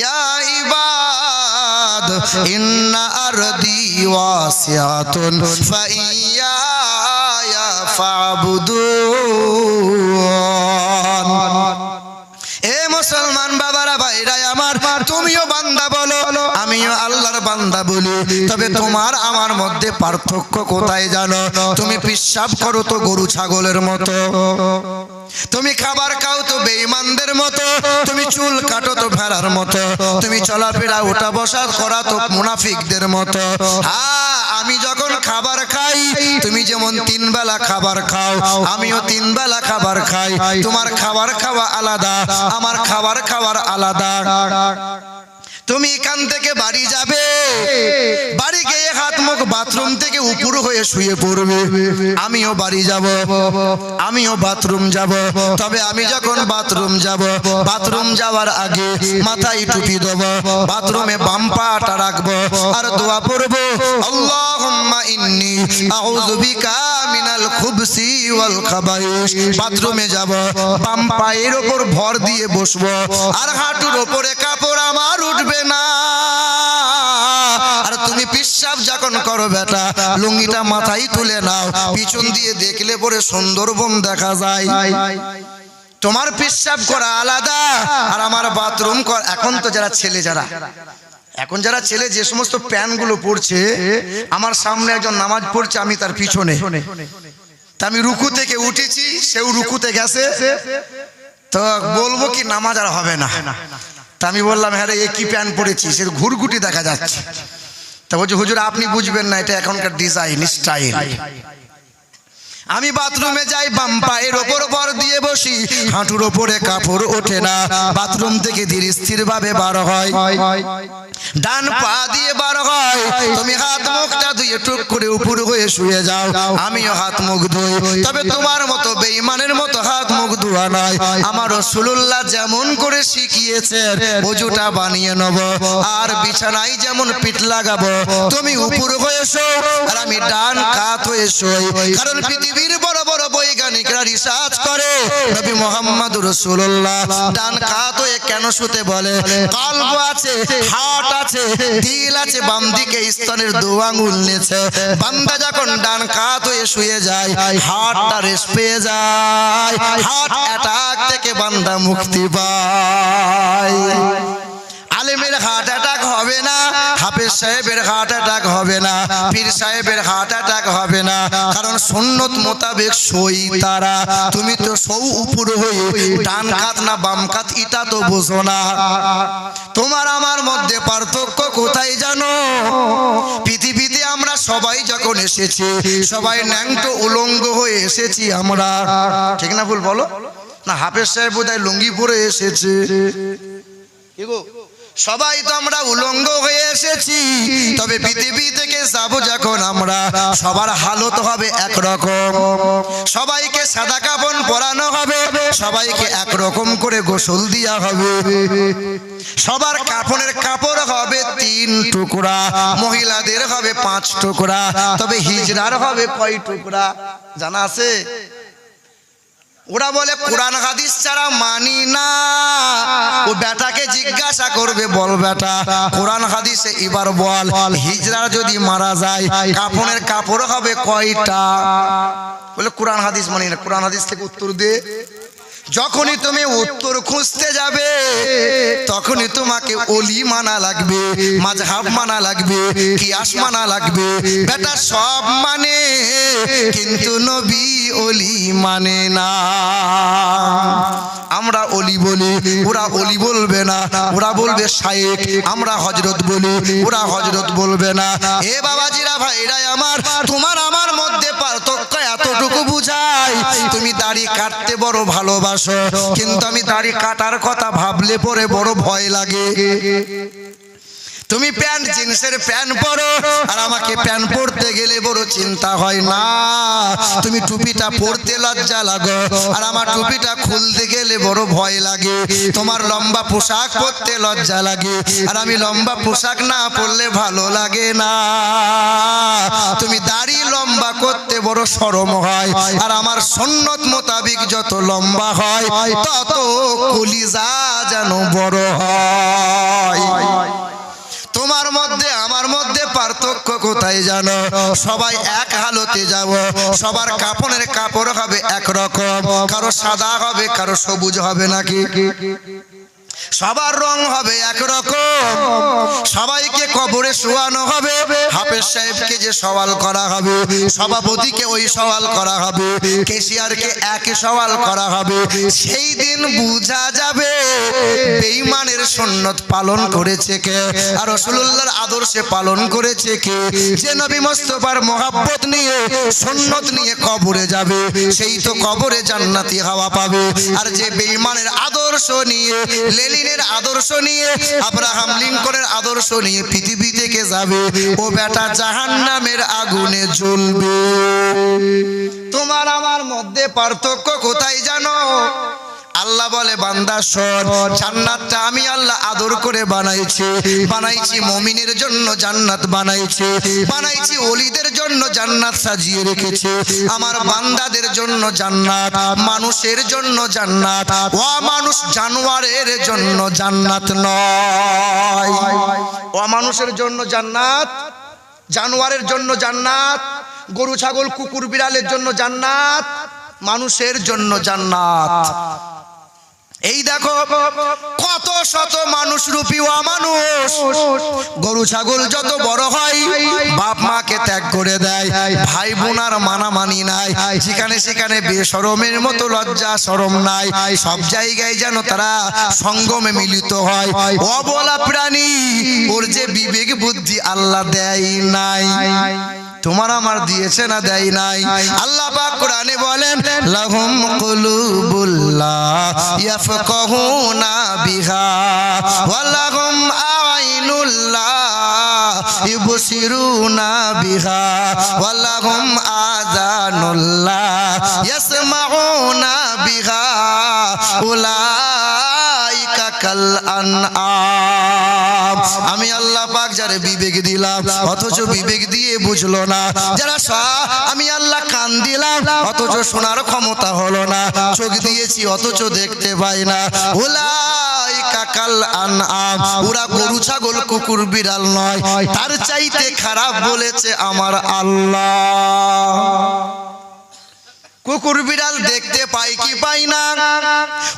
ইয়া ইবাদ ইন্না আরদি ওয়াসিআতুন ফাইয়া ফাবুদুন। এ মুসলমান বাবারা ভাইরা আমার, তুমিও বান্দা বলো আমিও আল্লাহর বান্দা বলি, তবে তোমার আমার মধ্যে পার্থক্য কোথায় জানো? তুমি পেশাব করো তো গরু ছাগলের মতো, তুমি খাবার খাও তো বেঈমানদের মতো, তুমি চুল কাটো তো ভেড়ার মতো, তুমি চলাফেরা ওঠা বসা করা তো মুনাফিকদের মতো। হ্যাঁ, আমি যখন খাবার খাই তুমি যেমন 3 বেলা খাবার খাও, আমিও 3 বেলা খাবার খাই। তোমার খাবার খাওয়া আলাদা, আমার খাবার খাওয়ার আলাদা। তুমি এখান থেকে বাড়ি যাবে, বাড়ি গিয়ে হাত মুখ বাথরুম থেকে উপর হয়ে শুয়ে পড়বে। আমিও বাড়ি যাব, আমিও বাথরুম যাব। তবে আমি যখন বাথরুম যাব, বাথরুম যাওয়ার আগে মাথায় টুপি দেব, বাথরুমে বাম পাটা রাখবো আর দোয়া পড়ব, আল্লাহুম্মা ইন্নী আউযু বিকা মিনাল খুবসি ওয়াল খাবাইস। বাথরুমে যাব, বাম পায়ের উপর ভর দিয়ে বসবো আর হাঁটুর উপরে কাপড় আমার উঠবে না। আর তুমি পেশাব যখন করো বেটা, লুঙ্গিটা মাথায় তুলে নাও, পিছন দিয়ে দেখলে পরে সুন্দরবন দেখা যায়। তোমার পেশাব করা আলাদা আর আমার বাথরুম করা। এখন তো যারা ছেলে, এখন যারা ছেলে যে সমস্ত প্যান্টগুলো পরছে, আমার সামনে একজন নামাজ পড়ছে, আমি তার পিছনে, তা আমি রুকু থেকে উঠেছি, সেও রুকুতে গেছে, তো বলবো কি নামাজ আর হবে না। তা আমি বললাম হ্যাঁ রে এ কি প্যান্ট পরেছি, সে ঘুরঘুটি দেখা যাচ্ছে। তা বলছে হুজুর আপনি বুঝবেন না, এটা এখনকার ডিজাইন স্টাইল। আমি বাথরুমে যাই, বাম পায়ের ওপর ভর দিয়ে বসি, হাঁটুর ওপরে কাপড় ওঠে না, বাথরুম থেকে ধীর স্থির ভাবে বার হয়, ডান পা দিয়ে বার হয়। তুমি হাত মুখটা ধুয়ে টুক করে উপর হয়ে শুয়ে যাও, আমিও হাত মুখ ধুই। তবে তোমার মতো বেঈমানের মতো হাত মুখ ধোয়া নয়, আমার রাসূলুল্লাহ যেমন করে শিখিয়েছেন ওযুটা বানিয়ে নেব আর বিছানায় যেমন পিঠ লাগাবো, তুমি উপর হয়ে শো আর আমি ডান কাত হয়ে শোই। কারণ পৃথিবীর বড় বড় বৈজ্ঞানিকরা রিসার্চ করে নবী মুহাম্মদুর রাসূলুল্লাহ ডান কাত হয়ে কেন শুতে বলে? কলব আছে, হার্ট আছে, দিল আছে, বাম দিকে স্তনের 2 আঙ্গুল নিচে। বান্দা যখন ডান কাত হয়ে শুয়ে যায়, হার্টটা রেস্ট পেয়ে যায়, হার্ট অ্যাটাক থেকে বান্দা মুক্তি পায়। আলেমের হার্ট অ্যাটাক হবে না, হাফেজ সাহেবের হার্ট অ্যাটাক হবে না, পীর সাহেবের হার্ট অ্যাটাক হবে না, কারণ সুন্নত মোতাবেক সই তারা। তুমি তো সৌ উপর হয়ে ডান কাত না বাম কাত এটা তো বোঝো না। তোমার আমার মধ্যে পার্থক্য কোথায় জানো? পৃথিবীতে আমরা সবাই যখন এসেছি, সবাই ন্যাংটো উলঙ্গ হয়ে এসেছি আমরা, ঠিক না ভুল বলো না? হাফেজ সাহেব বোধহয় লুঙ্গি পরে এসেছে, কি গো? সবাই তো আমরা উলঙ্গ হয়ে এসেছি। তবে পৃথিবী থেকে যাব যখন আমরা, সবার হালত হবে একরকম, সবাইকে সাদা কাফন পরানো হবে, সবাইকে একরকম করে গোসল দেওয়া হবে, সবার কাফনের কাপড় হবে 3 টুকরা, মহিলাদের হবে 5 টুকরা। তবে হিজড়ার হবে কয় টুকরা জানা আছে? ওরা বলে কোরআন হাদিস ছাড়া মানি না। ও বেটাকে জিজ্ঞাসা করবে, বল বেটা কোরআন হাদিসে এবার বল, হিজড়া যদি মারা যায় কাফনের কাপড় হবে কয়টা? বলে কোরআন হাদিস মানি না। কোরআন হাদিস থেকে উত্তর দে। যখনই তুমি উত্তর খুঁজতে যাবে তখনই তোমাকে ওলি মানা লাগবে, মাযহাব মানা লাগবে, কিয়াস মানা লাগবে। বেটা সব মানে কিন্তু নবী অলি মানে না। আমরা অলি বলি, ওরা অলি বলবে না, ওরা বলবে শায়েখ। আমরা হযরত বলি, ওরা হযরত বলবে না। এ বাবাজিরা ভাইরা আমার, তোমার আমার মধ্যে পার্থক্য এতটুকু বুঝাই, তুমি দাড়ি কাটতে বড় ভালোবাসো, কিন্তু আমি দাড়ি কাটার কথা ভাবলে পরে বড় ভয় লাগে। তুমি প্যান্ট জিন্সের প্যান্ট পরো, আর আমাকে প্যান্ট পরতে গেলে বড় চিন্তা হয় না। তুমি টুপিটা পরতে লজ্জা লাগো, আর আমার টুপিটা খুলতে গেলে বড় ভয় লাগে। তোমার লম্বা পোশাক পরতে লজ্জা লাগে, আর আমি লম্বা পোশাক না পরলে ভালো লাগে না। তুমি দাড়ি লম্বা করতে বড় শরম হয়, আর আমার সুন্নত মোতাবিক যত লম্বা হয় তত কলিজা যেন বড় হয়। তোমার মধ্যে আমার মধ্যে পার্থক্য কোথায় জানো? সবাই এক হালতে যাব, সবার কাপড়ের কাপড় হবে একরকম, কারো সাদা হবে, কারো সবুজ হবে, নাকি সবার রং হবে একরকম। সবাইকে কবরে শোয়ানো হবে, হাফেজ সাহেবকে যে সওয়াল করা হবে, সভাপতিকে ওই সওয়াল করা হবে, ক্যাশিয়ারকে একই সওয়াল করা হবে। সেই দিন বুঝা যাবে বেঈমানের সুন্নত পালন করেছে কে, আর রাসূলুল্লাহর আদর্শে পালন করেছে কে। যে নবী মুস্তাফার মহব্বত নিয়ে সুন্নত নিয়ে কবরে যাবে, সেই তো কবরে জান্নাতি হাওয়া পাবে। আর যে বেঈমানের আদর্শ নিয়ে, লেনিনের আদর্শ নিয়ে, আব্রাহাম লিঙ্কনের আদর্শ নিয়ে পৃথিবী থেকে যাবে, ও বেটা জাহান্নামের আগুনে জ্বলবে। তোমার আমার মধ্যে পার্থক্য কোথায় জানো? আল্লাহ বলে, বান্দা শোন, জান্নাতটা আমি আল্লাহ আদর করে বানাইছি। বানাইছি মুমিনের জন্য জান্নাত বানাইছি, বানাইছি ওলিদের জন্য জান্নাত সাজিয়ে রেখেছি। আমার বান্দাদের জন্য জান্নাত, মানুষের জন্য জান্নাত। ও মানুষ জানোয়ারের জন্য জান্নাত নয়। ও মানুষের জন্য জান্নাত, জানোয়ারের জন্য জান্নাত, গরু ছাগল কুকুর বিড়ালের জন্য জান্নাত, মানুষের জন্য জান্নাত। এই দেখো কত শত মানুষ রূপী মানুষ, গরু ছাগল যত বড় হয় বাপ মাকে ত্যাগ করে দেয়, ভাই বোনার মানামানি নাই, যেখানে সেখানে বেশরমের মতো লজ্জা শরম নাই, সব জায়গায় যেন তারা সঙ্গমে মিলিত হয়। অবলা প্রাণী, ওর যে বিবেক বুদ্ধি আল্লাহ দেয় নাই, তোমার আমার দিয়েছে না দেয় নাই? আল্লাহ পাক কোরআনে বলেন, লাহুম কুলুবুল্লা ইয়াফকাহুনা বিহা ওয়া লাহুম আইনুল্লা ইবসিরুনা বিহা ওয়া লাহুম আযানুল্লা ইয়াসমাউনা বিহা উলাইকা কাল আনআম। আমি আল্লাহ পাক যারে বিবেক দিলাম অথচ বিবেক দিয়ে বুঝলো না, যারা আমি আল্লাহ কান দিলাম অথচ শোনার ক্ষমতা হলো না, চোখ দিয়েছি অথচ দেখতে পাই না, উলাইকা কাল আনআম, ওরা গরু ছাগল কুকুর বিড়াল নয়, তার চাইতে খারাপ বলেছে আমার আল্লাহ। কুকুর বিড়াল দেখতে পাই কি পাই না?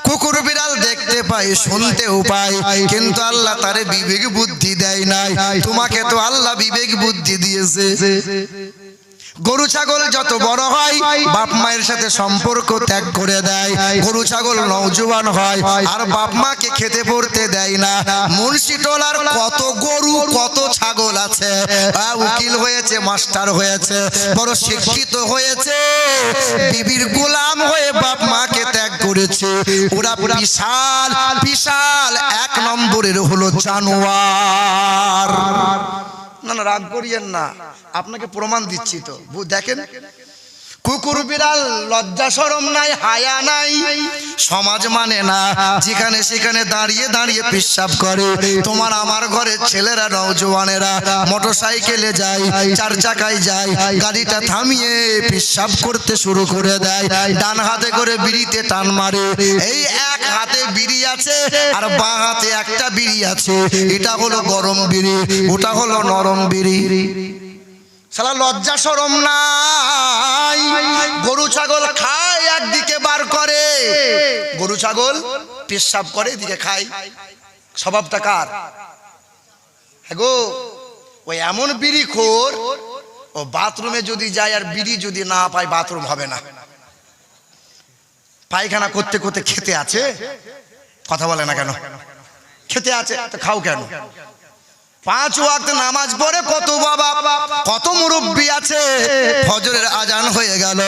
কুকুর বিড়াল দেখতে পাই, শুনতেও পাই, কিন্তু আল্লাহ তারে বিবেক বুদ্ধি দেয় নাই। তোমাকে তো আল্লাহ বিবেক বুদ্ধি দিয়েছে। গরু ছাগল যত বড় হয় বাপ মায়ের সাথে সম্পর্ক ত্যাগ করে দেয়, গরু ছাগল নওজোয়ান হয় আর বাপ মাকে খেতে পড়তে দেয় না। মুন্সি টোলার কত গরু কত ছাগল আছে, উকিল হয়েছে, মাস্টার হয়েছে, বড় শিক্ষিত হয়েছে, বিবির গোলাম হয়ে বাপ মাকে ত্যাগ করেছে। ওরা বিশাল বিশাল এক নম্বরের হলো জানোয়ার। না না, রাগ করিয়েন না, আপনাকে প্রমাণ দিচ্ছি তো, দেখেন। কুকুর বিড়াল লজ্জা শরম নাই, হায়া নাই, সমাজ মানে না, যেখানে সেখানে দাঁড়িয়ে দাঁড়িয়ে পেশাব করে। তোমার আমার ঘরের ছেলেরা নওজোয়ানেরা মোটরসাইকেলে যায়, চার চাকায় যায়, গাড়িটা থামিয়ে পেশাব করতে শুরু করে দেয়, ডান হাতে করে বিড়িতে টান মারে। এই এক হাতে বিড়ি আছে আর বাঁ হাতে একটা বিড়ি আছে, এটা হলো গরম বিড়ি, ওটা হলো নরম বিড়ি। শালা লজ্জা শরম নাই। গরু ছাগল খায় একদিকে বার করে, গরু ছাগল পেশাব করে এদিকে খায়, স্বভাবটা কার? হ্যাঁ গো, ওই এমন বিড়ি খোর, ও বাথরুমে যদি যায় আর বিড়ি যদি না পায় বাথরুম হবে না। পায়খানা করতে করতে খেতে আছে, কথা বলে না কেন? খেতে আছে তো খাও কেন? 5 ওয়াক্ত নামাজ পড়ে কত বাবা কত মুরব্বি আছে, ফজরের আজান হয়ে গেল,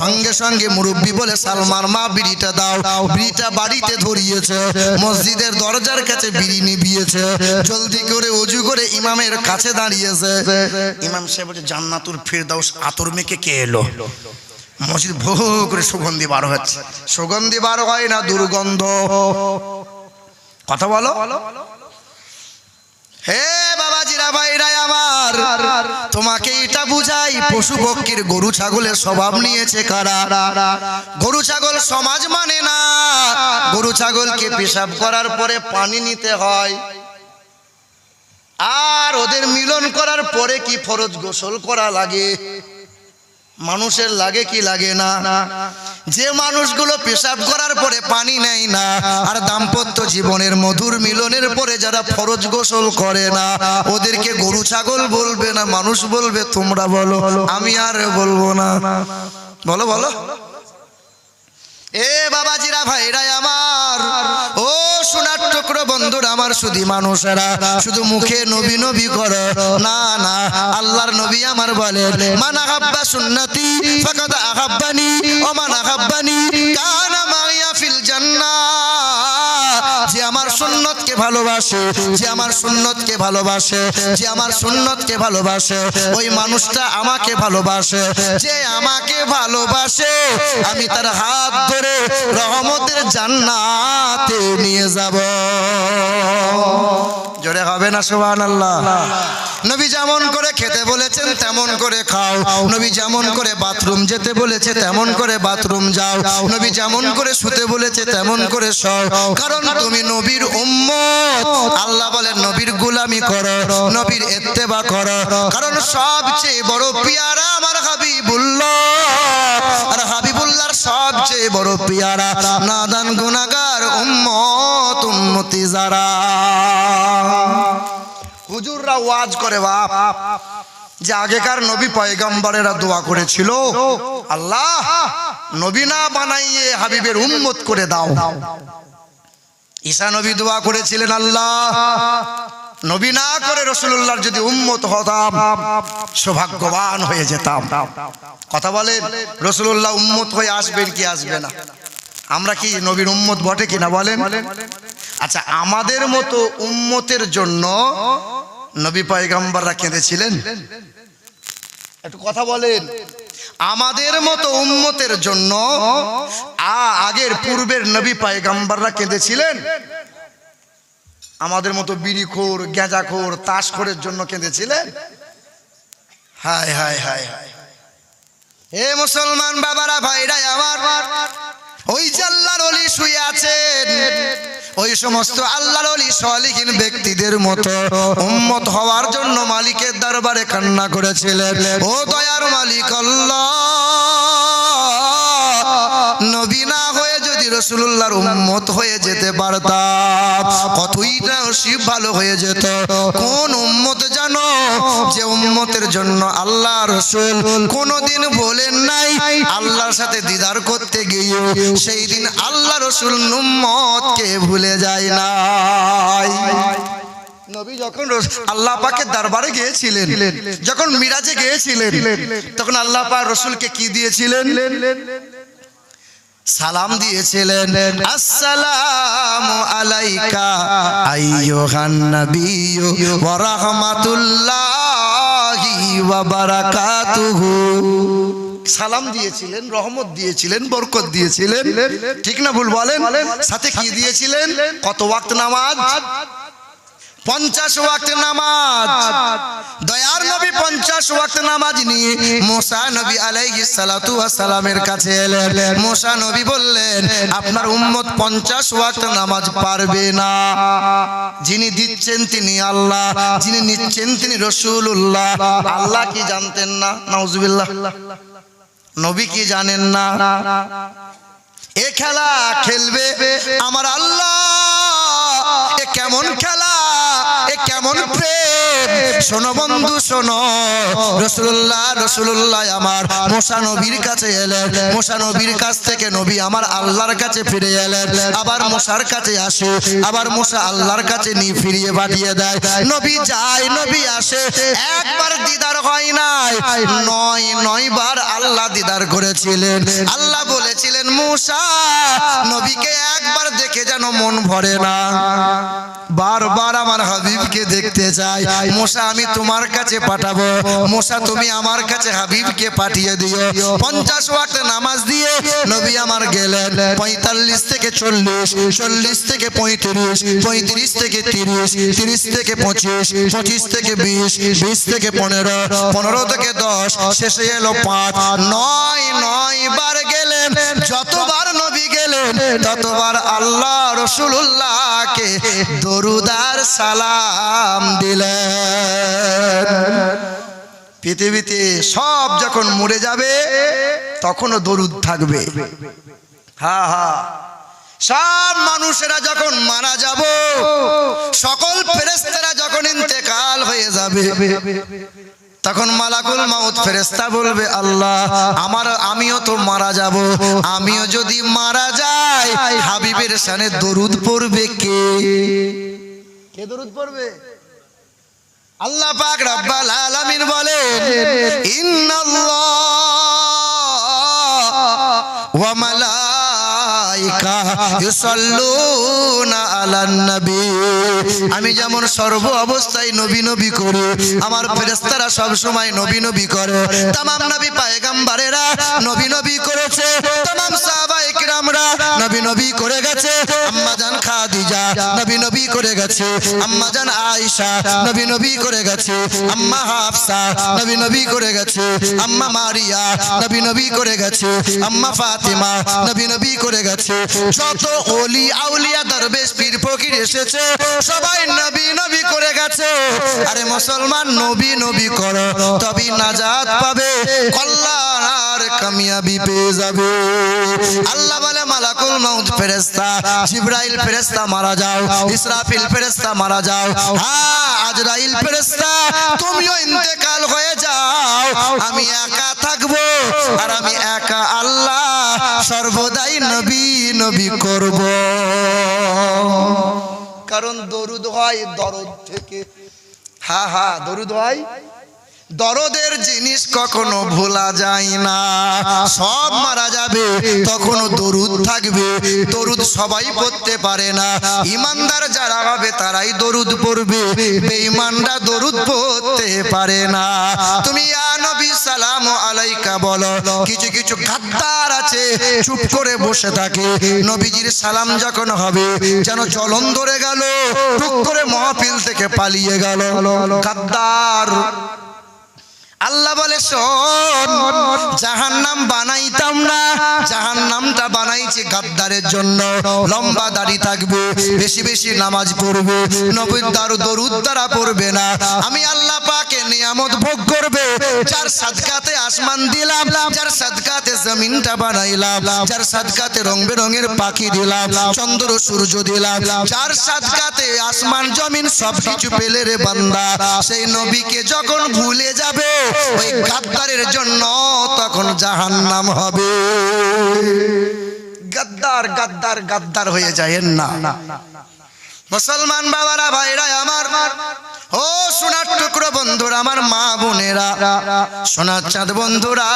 সঙ্গে সঙ্গে মুরব্বি বলে সালমান মা বিড়িটা দাও, বিড়িটা বাড়িতে ধরিয়েছে, মসজিদের দরজার কাছে বিড়ি নিভিয়েছে, জলদি করে ওযু করে ইমামের কাছে দাঁড়িয়েছে। ইমাম সাহেব বলে জান্নাতুল ফেরদাউস আতর মেখে কে এলো? মসজিদ ভো করে সুগন্ধি বার হচ্ছে। সুগন্ধি বার হয় না, দুর্গন্ধ। কথা বলো। হে বাবাজিরা ভাইরা আমার, তোমাকে এটা বুঝাই, পশু পক্ষীর গরু ছাগলের স্বভাব নিয়েছে কারা? গরু ছাগল সমাজ মানে না। গরু ছাগলকে পেশাব করার পরে পানি নিতে হয়, আর ওদের মিলন করার পরে কি ফরজ গোসল করা লাগে? মানুষের লাগে কি লাগে না? যে মানুষগুলো পেশাব করার পরে পানি নেয় না, আর দাম্পত্য জীবনের মধুর মিলনের পরে যারা ফরজ গোসল করে না, ওদেরকে গরু ছাগল বলবে না, মানুষ বলবে। তোমরা বলো, আমি আর বলবো না। বলো বলো। এ বাবাজিরা ভাইরা আমার, ও সোনার টুকরো বন্ধুরা আমার, শুধু মানুষেরা শুধু মুখে নবী নবী করো না, না। আল্লাহর নবী আমার বলেন, মান আহাব্বা সুন্নতি ফাকাদ আহাব্বানি ওয়া মান আহাব্বানি কানা মাইয়া ফিল জান্নাহ। যে আমার সুন্নতকে ভালোবাসে, যে আমার সুন্নতকে ভালোবাসে, যে আমার সুন্নতকে ভালোবাসে, ওই মানুষটা আমাকে ভালোবাসে। যে আমাকে ভালোবাসে, আমি তার হাত ধরে রহমতের জান্নাতে নিয়ে যাব। জোরে হবে না সুবহানাল্লাহ? নবী যেমন করে খেতে বলেছেন তেমন করে খাও, নবী যেমন করে বাথরুম যেতে বলেছে তেমন করে বাথরুম যাও, নবী যেমন করে শুতে বলেছে তেমন করে শোও, কারণ তুমি নবীর উম্মত। আল্লাহ বলেন নবীর গোলামি করো, নবীর ইত্তেবা করো, কারণ সবচেয়ে বড় পিয়ারা আমার হাবিবুল্লাহ, আর হাবিবুল্লাহর সবচেয়ে বড় পিয়ারা নাদান গুনাহগার উম্মত, উম্মতি যারা। হুজুররা ওয়াজ করে বাপ যে আগেকার নবী পয়গম্বরেরা দোয়া করেছিল, আল্লাহ নবী না বানাইয়ে হাবিবের উম্মত করে দাও। ঈসা নবী দোয়া করেছিলেন, আল্লাহ নবী না করে রাসূলুল্লাহর যদি উম্মত হতাম সৌভাগ্যবান হয়ে যেতাম। কথা বলেন, রাসূলুল্লাহ উম্মত হয়ে আসবেন কি আসবে না? আমরা কি নবীর উম্মত বটে কিনা বলেন? আচ্ছা, আমাদের মতো উম্মতের জন্য নবী পয়গম্বররা কেঁদেছিলেন? একটু কথা বলেন। আমাদের মতো উম্মতের জন্য আগের পূর্বের নবী পয়গম্বররা কেঁদেছিলেন? আমাদের মতো বিড়িখোর, গাঁজাখোর, তাসখোরের জন্য কেঁদেছিলেন? হায় হায় হায় হায়। হে মুসলমান বাবারা ভাইরা আমার, ওই যে আল্লাহর ওলি শুয়ে আছেন, ওই সমস্ত আল্লাহর ওলি সালিহিন ব্যক্তিদের মতো উম্মত হওয়ার জন্য মালিকের দরবারে কান্না করেছিলেন, ও দয়ার মালিক আল্লাহ, নবী না হয়ে যদি রাসূলুল্লাহর উম্মত হয়ে যেতে পারতাম কতই না নসিব ভালো হয়ে যেত। কোন উম্মত জানো? যে উম্মতের জন্য আল্লাহ রাসূল কোনদিন বলেন নাই, আল্লাহর সাথে দিদার করতে গিয়ে সেই দিন আল্লাহ রাসূল উম্মতকে ভুলে যায় নাই। নবী যখন আল্লাহ পাকের দরবারে গিয়েছিলেন, যখন মিরাজে গিয়েছিলেন, তখন আল্লাহ পাক রাসূলকে কি দিয়েছিলেন? সালাম দিয়েছিলেন, আসসালামু আলাইকা আইয়ুহান নাবিয়্যু ওয়া রাহমাতুল্লাহি ওয়া বারাকাতুহু। সালাম দিয়েছিলেন, রহমত দিয়েছিলেন, বরকত দিয়েছিলেন, ঠিক না ভুল বলেন? সাথে কি দিয়েছিলেন? কত ওয়াক্ত নামাজ? 50 ওয়াক্ত নামাজ। দয়ার নবী 50 ওয়াক্ত নামাজ নিয়ে মুসা নবী আলাইহিস সালাতু ওয়াস সালামের কাছে এলেন। মুসা নবী বললেন, আপনার উম্মত 50 ওয়াক্ত নামাজ পারবে না। যিনি দিচ্ছেন তিনি আল্লাহ, যিনি নিচ্ছেন তিনি রাসূলুল্লাহ। আল্লাহ কি জানতেন না? নাউজুবিল্লাহ। নবী কি জানেন না? এ খেলা খেলবে আমার আল্লাহ। এ কেমন খেলা? এ কেমন কেমন প্রেম। শোনো বন্ধু শোনো, রসুল্লাহ আমার মুসা নবীর কাছে এলেন, মুসা নবীর কাছ থেকে নবী আমার আল্লাহর কাছে ফিরে এলেন, আবার মুসার কাছে আসে, আবার মুসা আল্লাহর কাছে নিয়ে ফিরিয়ে পাঠিয়ে দেয়। নবী যায় নবী আসে, একবার দিদার হয় নাই, নয় বার আল্লাহ দিদার করেছিলেন। আল্লাহ বলেছিলেন মুসা নবীকে একবার দেখে যেন মন ভরে না, বারবার আমার হাবিবকে দেখতে চাই। মুসা আমি তোমার কাছে পাঠাবো, মুসা তুমি আমার কাছে হাবিবকে পাঠিয়ে দিও। 50 ওয়াক্ত নামাজ দিয়ে নবী আমার গেলেন। 45 থেকে 40, 40 থেকে 35, 35 থেকে 30, 30 থেকে 25, 25 থেকে 20, 20 থেকে 15, 15 থেকে 10, শেষে এলো 5, 9 বার গেলেন। যতবার নবী গেলেন ততবার আল্লাহ রাসূলুল্লাহকে দরুদ আর সালাম দিলেন। পৃথিবীতে সব যখন মরে যাবে তখনও দরুদ থাকবে। হ্যাঁ হ্যাঁ, সব মানুষেরা যখন মারা যাব, সকল ফেরেশতারা যখন ইন্তেকাল হয়ে যাবে, তখন মালাকুল মাউত ফেরেশতা বলবে আল্লাহ আমিও তো মারা যাব, আমিও যদি মারা যাই হাবিবের শানে দরুদ পড়বে কে? কে দরুদ পড়বে? আল্লাহ পাক রব্বুল আলামিন বলেন ইন্নাল্লাহ ওয়া মালাইকা ইউসাল্লুনা আলান নবী। আমি যেমন সর্ব অবস্থায় নবী নবী করি, আমার ফেরেশতারা সব সময় নবী নবী করে। तमाम নবী পয়গম্বরেরা নবী নবী করেছে, तमाम সাহাবায়ে কিরামরা নবী নবী করে গেছে। আম্মা জান খাদিজা নবী নবী করে গেছে, আম্মা জান আয়েশা নবী নবী করে গেছে, আম্মা হাফসা নবী নবী করে গেছে, আম্মা মারিয়া নবী নবী করে গেছে, আম্মা ফাতিমা নবী নবী করে গেছে। যত ওলি আউলিয়া দরবেশ পীর ফকির এসেছে সবাই নবী নবী করে গেছে। আরে মুসলমান নবী নবী করো, তবেই নাজাত পাবে, কল্যাণ আর কামিয়াবি পেয়ে যাবে। আল্লাহ বলে মালাকুল মাউত ফেরেশতা, জিবরাইল ফেরেশতা মারা যাও, ইসরাফিল ফেরেশতা মারা যাও, হ্যাঁ আজরাইল ফেরেশতা তুমিও ইন্তেকাল হয়ে যাও, আমি একা থাকবো আর আমি একা আল্লাহ সর্বদাই নবী নবী করব। কারণ দরুদ হয় দরদ থেকে। হ্যাঁ হ্যাঁ, দরুদ হয়, দরদের জিনিস কখনো ভোলা যায় না। সব মারা যাবে তখনও দরুদ থাকবে। দরুদ সবাই পড়তে পারে না, ইমানদার যারা হবে তারাই দরুদ পড়বে, বেঈমানরা দরুদ পড়তে পারে না। তুমি ইয়া নবী সালাম আলাইকা বলো, কিছু কিছু গাদ্দার আছে চুপ করে বসে থাকে, নবীজির সালাম যখন হবে যেন চলন ধরে গেল, টুক করে মাহফিল থেকে পালিয়ে গেল, গাদ্দার। আল্লাহ বলে শোন, জাহান্নাম বানাইতাম না, জাহান্নামটা বানাইছি গাদ্দারের জন্য। লম্বা দাড়ি থাকবে, বেশি বেশি নামাজ পড়বে, নবীর দরুদ দ্বারা পড়বে না, আমি আল্লাহ পাকে নিয়ামত ভোগ করবে। যার সাদকাতে আসমান দিলাম, যার সাদকাতে জমিনটা বানাইলাম, যার সাদকাতে রং বেরঙের পাখি দিলাম, চন্দ্র সূর্য দিলাম, যার সাদকাতে আসমান জমিন সবকিছু পেলে রে বান্দা, সেই নবীকে যখন ভুলে যাবে ওই গাদ্দারের জন্য তখন জাহান্নাম হবে। গাদ্দার গাদ্দার গাদ্দার হয়ে যায় না। মুসলমান বাবারা ভাইরা আমার, ও সোনার টুকরো বন্ধুরা, আমার মা বোনেরা, সোনার চাঁদ বন্ধুরা,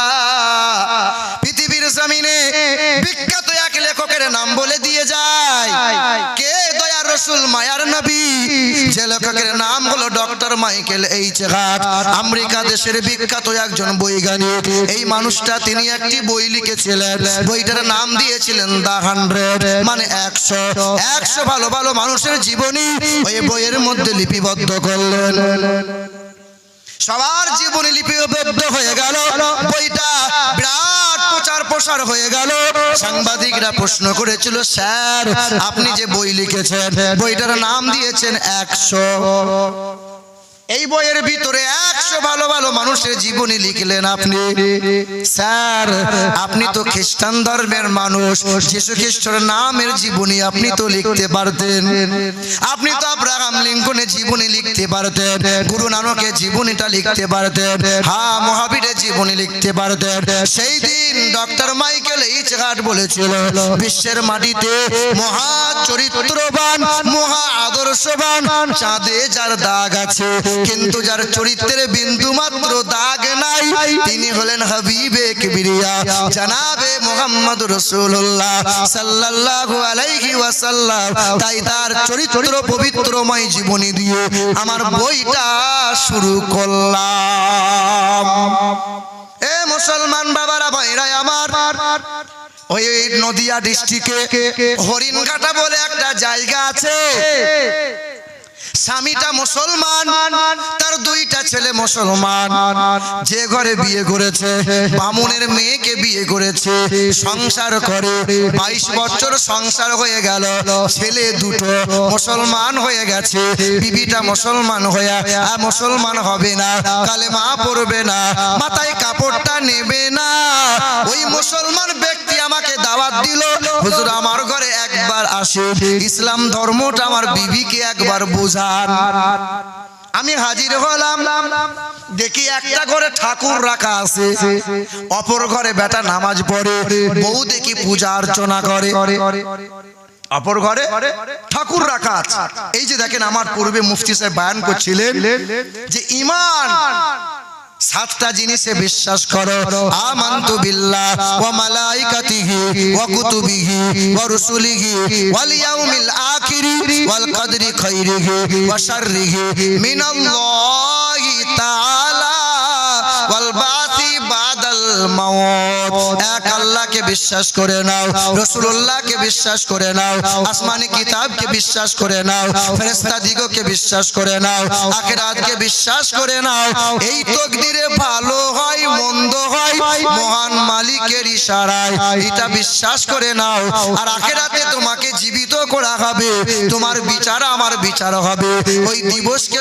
পৃথিবীর জমিনে বিখ্যাত এক লেখকের নাম বলে দিয়ে যায়। কে? দয়ার রাসূল মায়ার নবী। যে লেখকের নাম হলো doctor Michael H heart, America দেশের বিখ্যাত একজন বৈজ্ঞানিক। এই মানুষটা তিনি একটি বই লিখেছিলেন, বইটার নাম দিয়েছিলেন দ্য 100, মানে 100 ভালো ভালো মানুষের জীবনী ওই বইয়ের মধ্যে লিপিবদ্ধ করলেন। সবার জীবনী লিপিবদ্ধ হয়ে গেল, বইটা বিরাট প্রচার প্রসার হয়ে গেল। সাংবাদিকরা প্রশ্ন করেছিল, স্যার আপনি যে বই লিখেছেন বইটার নাম দিয়েছেন 100, এই বইয়ের ভিতরে 100 ভালো ভালো মানুষের জীবনী লিখলেন আপনি? স্যার আপনি তো খ্রিস্টান ধর্মের মানুষ, যীশু খ্রিস্টের নামের জীবনী আপনি তো লিখতে পারতেন। আপনি তো আব্রাহাম লিঙ্কনের জীবনী লিখতে পারতেন, গুরু নানকের জীবনীটা লিখতে পারতেন, হ্যাঁ মহাবীরের জীবনী লিখতে পারতেন। সেই দিন ডক্টর মাইকেল এইচ হার্ট বলেছিল, বিশ্বের মাটিতে মহা চরিত্রবান, মহা আদর্শবান চাঁদে যার দাগ আছে, কিন্তু যার চরিত্রে বিন্দু মাত্র দাগ নাই, তিনি হলেন হাবিবে কিবরিয়া জনাবে মুহাম্মদ রাসূলুল্লাহ সাল্লাল্লাহু আলাইহি ওয়াসাল্লাম। তাই তার চরিত্র পবিত্রময় জীবনী দিয়ে আমার বইটা শুরু করলাম। এ মুসলমান বাবারা ভাইরা আমার, ওই নদিয়া ডিস্ট্রিক্টে হরিণঘাটা বলে একটা জায়গা আছে। স্বামীটা মুসলমান, তার দুইটা ছেলে মুসলমান। যে ঘরে বিয়ে করেছে বামুনের মেয়েকে বিয়ে করেছে, সংসার করে 22 বছর সংসার হয়ে গেল, ছেলে দুটো মুসলমান হয়ে গেছে। বিবিটা মুসলমান হয়ে মুসলমান হবে না, কালেমা পড়বে না, মাথায় কাপড়টা নেবে না। ওই মুসলমান ব্যক্তি আমাকে দাওয়াত দিল, হুজুর আমার ঘরে একবার আসে, ইসলাম ধর্মটা আমার বিবিকে একবার বোঝান। আমি হাজির হলাম, দেখি একটা ঘরে ঠাকুর রাখা আছে, অপর ঘরে বেটা নামাজ পড়ে, বউ দেখি পূজা অর্চনা করে, অপর ঘরে ঠাকুর রাখা আছে। এই যে দেখেন, আমার পূর্বে মুফতি সাহেব বয়ান করছিলেন যে ঈমান 7টা জিনিসে বিশ্বাস করো। আমানতু বিল্লাহ ওয়া মালাইকাতিহি ওয়া কুতুবিহি ওয়া রুসুলিহি ওয়াল ইয়াউমিল আখিরি ওয়াল কদরি খাইরিহি ওয়া শাররিহি মিনাল্লাহি তাআলা ওয়াল বাসি বাদাল মাউত। এক আল্লাহকে বিশ্বাস করে নাও, রাসূলুল্লাহকে বিশ্বাস করে নাও, আসমানি কিতাবকে বিশ্বাস করে নাও, ফেরেশতাদিগকে বিশ্বাস করে নাও, আখিরাতকে বিশ্বাস করে নাও। এই তকদিরে ভালো হয় মন্দ হয় মহান মালিকের ইশারায়, এটা বিশ্বাস করে নাও। আর আখিরাতে তোমাকে জীবিত করা হবে, তোমার বিচার আমার বিচার হবে, ওই দিবসকে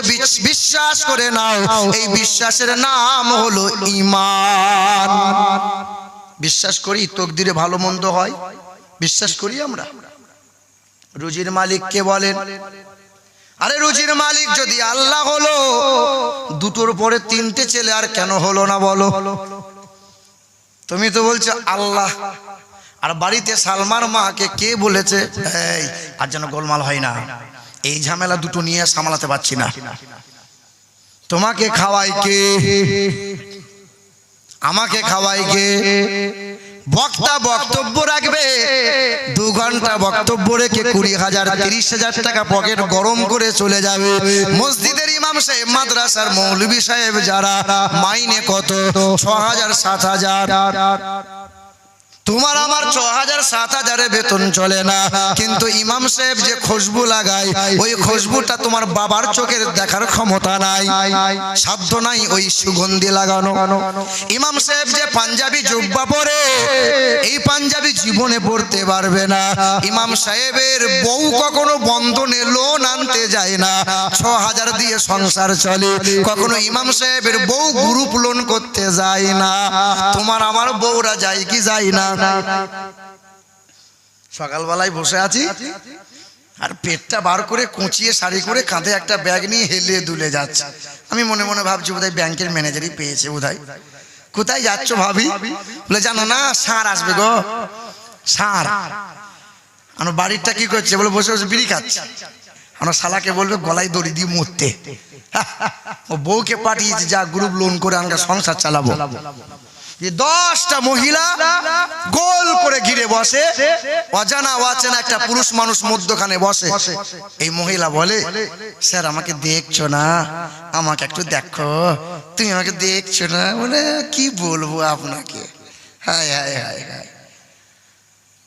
বিশ্বাস করে নাও। এই বিশ্বাসের নাম হলো ঈমান। বিশ্বাস করি তকদিরে ভালো মন্দ হয়, বিশ্বাস করি আমরা। রুজির মালিক কে বলেন? আরে রুজির মালিক যদি আল্লাহ হলো, দুটোর পরে 3টে ছেলে আর কেন হলো না বলো? তুমি তো বলছো আল্লাহ, আর বাড়িতে সালমার মাকে কে বলেছে এই আর যেন গোলমাল হয় না, এই ঝামেলা দুটো নিয়ে সামলাতে পারছি না। তোমাকে খাওয়াই কে? আমাকে খাওয়াই কে? বক্তা বক্তব্য রাখবে, 2 ঘন্টা বক্তব্য রেখে 20,000 30,000 টাকা পকেট গরম করে চলে যাবে। মসজিদের ইমাম সাহেব, মাদ্রাসার মৌলভী সাহেব যারা, মাইনে কত? 6,000 7,000। তোমার আমার 6,000 7,000 বেতন চলে না, কিন্তু ইমাম সাহেব যে খুশবু লাগায়, ওই খুশবুটা তোমার বাবার চোখের দেখার ক্ষমতা নাই, সাধ্য নাই ওই সুগন্ধি লাগানো। ইমাম সাহেব যে পাঞ্জাবি জুব্বা পরে, এই পাঞ্জাবি জীবনে পড়তে পারবে না। ইমাম সাহেবের বউ কখনো বন্ধনে লোন আনতে যায় না, 6,000 দিয়ে সংসার চলে। কখনো ইমাম সাহেবের বউ গ্রুপ লোন করতে যায় না। তোমার আমার বউরা যায় কি যায় না? সকালবেলায় বসে আছি, আর পেটটা বার করে কুচিয়ে শাড়ি করে কাঁধে একটা ব্যাগ নিয়ে হেলে দুলে যাচ্ছে। আমি মনে মনে ভাবছি বোধহয় ব্যাংকের ম্যানেজারই পেয়েছে বোধহয়। কোথায় যাচ্ছ ভাবি? বলে জানো না, ষাঁড় আসবে গো, ষাঁড়। আমার বাড়িরটা কি করছে? বলে বসে বসে বিড়ি খাচ্ছে। আমার শালাকে বলবে গলায় দড়ি দিয়ে মরতে। ও বউকে পাঠিয়েছে, যা গ্রুপ লোন করে আমরা সংসার চালাবো। 10টা মহিলা গোল করে ঘিরে বসে, অজানা অচেনা একটা পুরুষ মানুষ মধ্যখানে বসে। এই মহিলা বলে, স্যার আমাকে দেখছো না? আমাকে একটু দেখো। তুমি আমাকে দেখছো না? বলে কি বলবো আপনাকে। হায় হায় হায় হায়,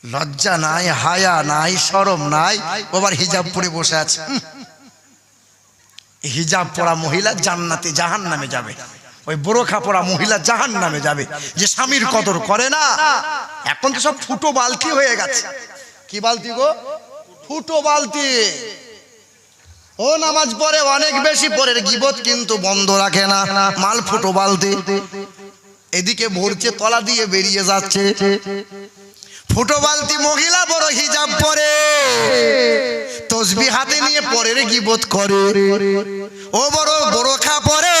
লজ্জা নাই, হায়া নাই, শরম নাই, আবার হিজাব পরে বসে আছে। হিজাব পরা মহিলা জান্নাতে জাহান্নামে যাবে, ওই বোরখা পরা মহিলা জাহান্নামে যাবে, যে স্বামীর কদর করে না। এখন তো সব ফুটো বালতি হয়ে গেছে। কি বালতি গো? ফুটো বালতি। ও নামাজ পড়ে অনেক বেশি পরের গীবত কিন্তু বন্ধ রাখে না, মাল ফুটো বালতি এদিকে ভরছে তলা দিয়ে বেরিয়ে যাচ্ছে। ফুটো বালতি মহিলা বড় হিজাব পরে তসবিহ হাতে নিয়ে পরের গীবত করে, ও বড় বোরখা পরে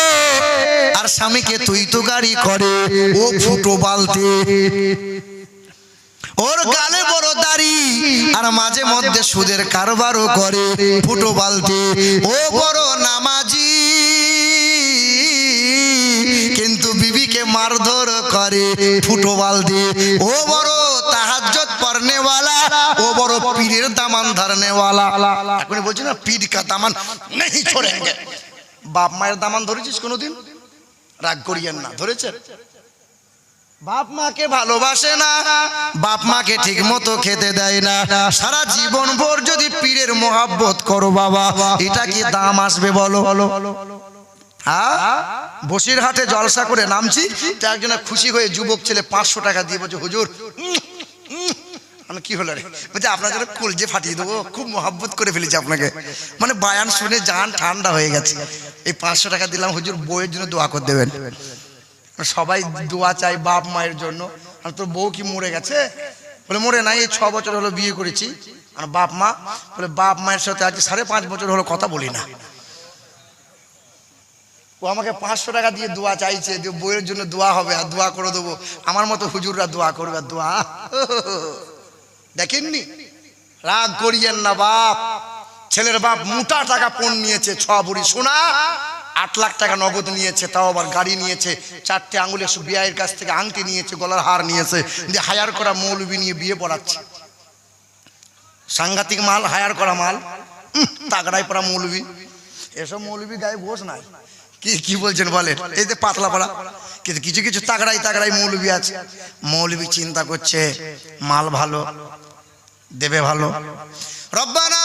আর স্বামীকে তুই তো গাড়ি করে, ও ফুটো বালতি। ওর গালে বড় দাড়ি আর মাঝে মধ্যে সুদের কারবারও করে, ফুটো বালতি। ও বড় নামাজি কিন্তু বিবিকে মারধর করে, ফুটো বালতি। ও বড় তাহাজ্জুদ পড়নেওয়ালা, ও বড় পীরের দামান ধরনেওয়ালা। এখন বলছি না পীর কা দামান নেই ছোড়েঙ্গে। বাপ মায়ের দামান ধরেছিস কোনোদিন? রাগ করিয়েন না, ধরেছেন? বাপ মাকে ভালোবাসে না, বাপ মাকে ঠিক মতো খেতে দেয় না, সারা জীবন ভর যদি পীরের মোহাব্বত করো বাবা, এটা কি দাম আসবে বলো? হ্যাঁ, বসিরহাটে জলসা করে নামছি, একজনে খুশি হয়ে যুবক ছেলে 500 টাকা দিয়ে বলছে হুজুর। আমি কি হলো রে? বলছে আপনার জন্য কলজে ফাটিয়ে দেবো, খুব মোহাব্বত করে ফেলেছি আপনাকে, মানে বায়ান শুনে জান ঠান্ডা হয়ে গেছে। এই 500 টাকা দিলাম হুজুর, বউয়ের জন্য দোয়া করে দেবেন। সবাই দোয়া চাই বাপ মায়ের জন্য। আর তোর বউ কি মরে গেছে? বলে মরে নাই, এই 6 বছর হলো বিয়ে করেছি। আর বাপ মা বলে বাপ মায়ের সাথে আজ 5.5 বছর হলো কথা বলি না। ও আমাকে 500 টাকা দিয়ে দোয়া চাইছে, বউয়ের জন্য দোয়া হবে আর দোয়া করে দেবো। আমার মতো হুজুররা দোয়া করবে আর দোয়া দেখেননি? রাগ করিয়েন না বাপ। ছেলের বাপ মোটা টাকা পণ নিয়েছে, 6 ভরি সোনা, 8 লাখ টাকা নগদ নিয়েছে, তাও আবার গাড়ি নিয়েছে, 4টে আঙুলে বিয়ের কাছ থেকে আংটি নিয়েছে, গলার হার নিয়েছে, দিয়ে হায়ার করা মৌলবি নিয়ে বিয়ে পড়াচ্ছে। সাংঘাতিক মাল, হায়ার করা মাল, তাগড়াই পড়া মৌলবি। এসব মৌলবি গায়ে ঘোষ নাই। কি বলছেন বলেন? এই যে পাতলা পাড়া, কিন্তু কিছু কিছু তাগড়াই মৌলবি আছে। মৌলবি চিন্তা করছে মাল ভালো দেবে, ভালো। রব্বানা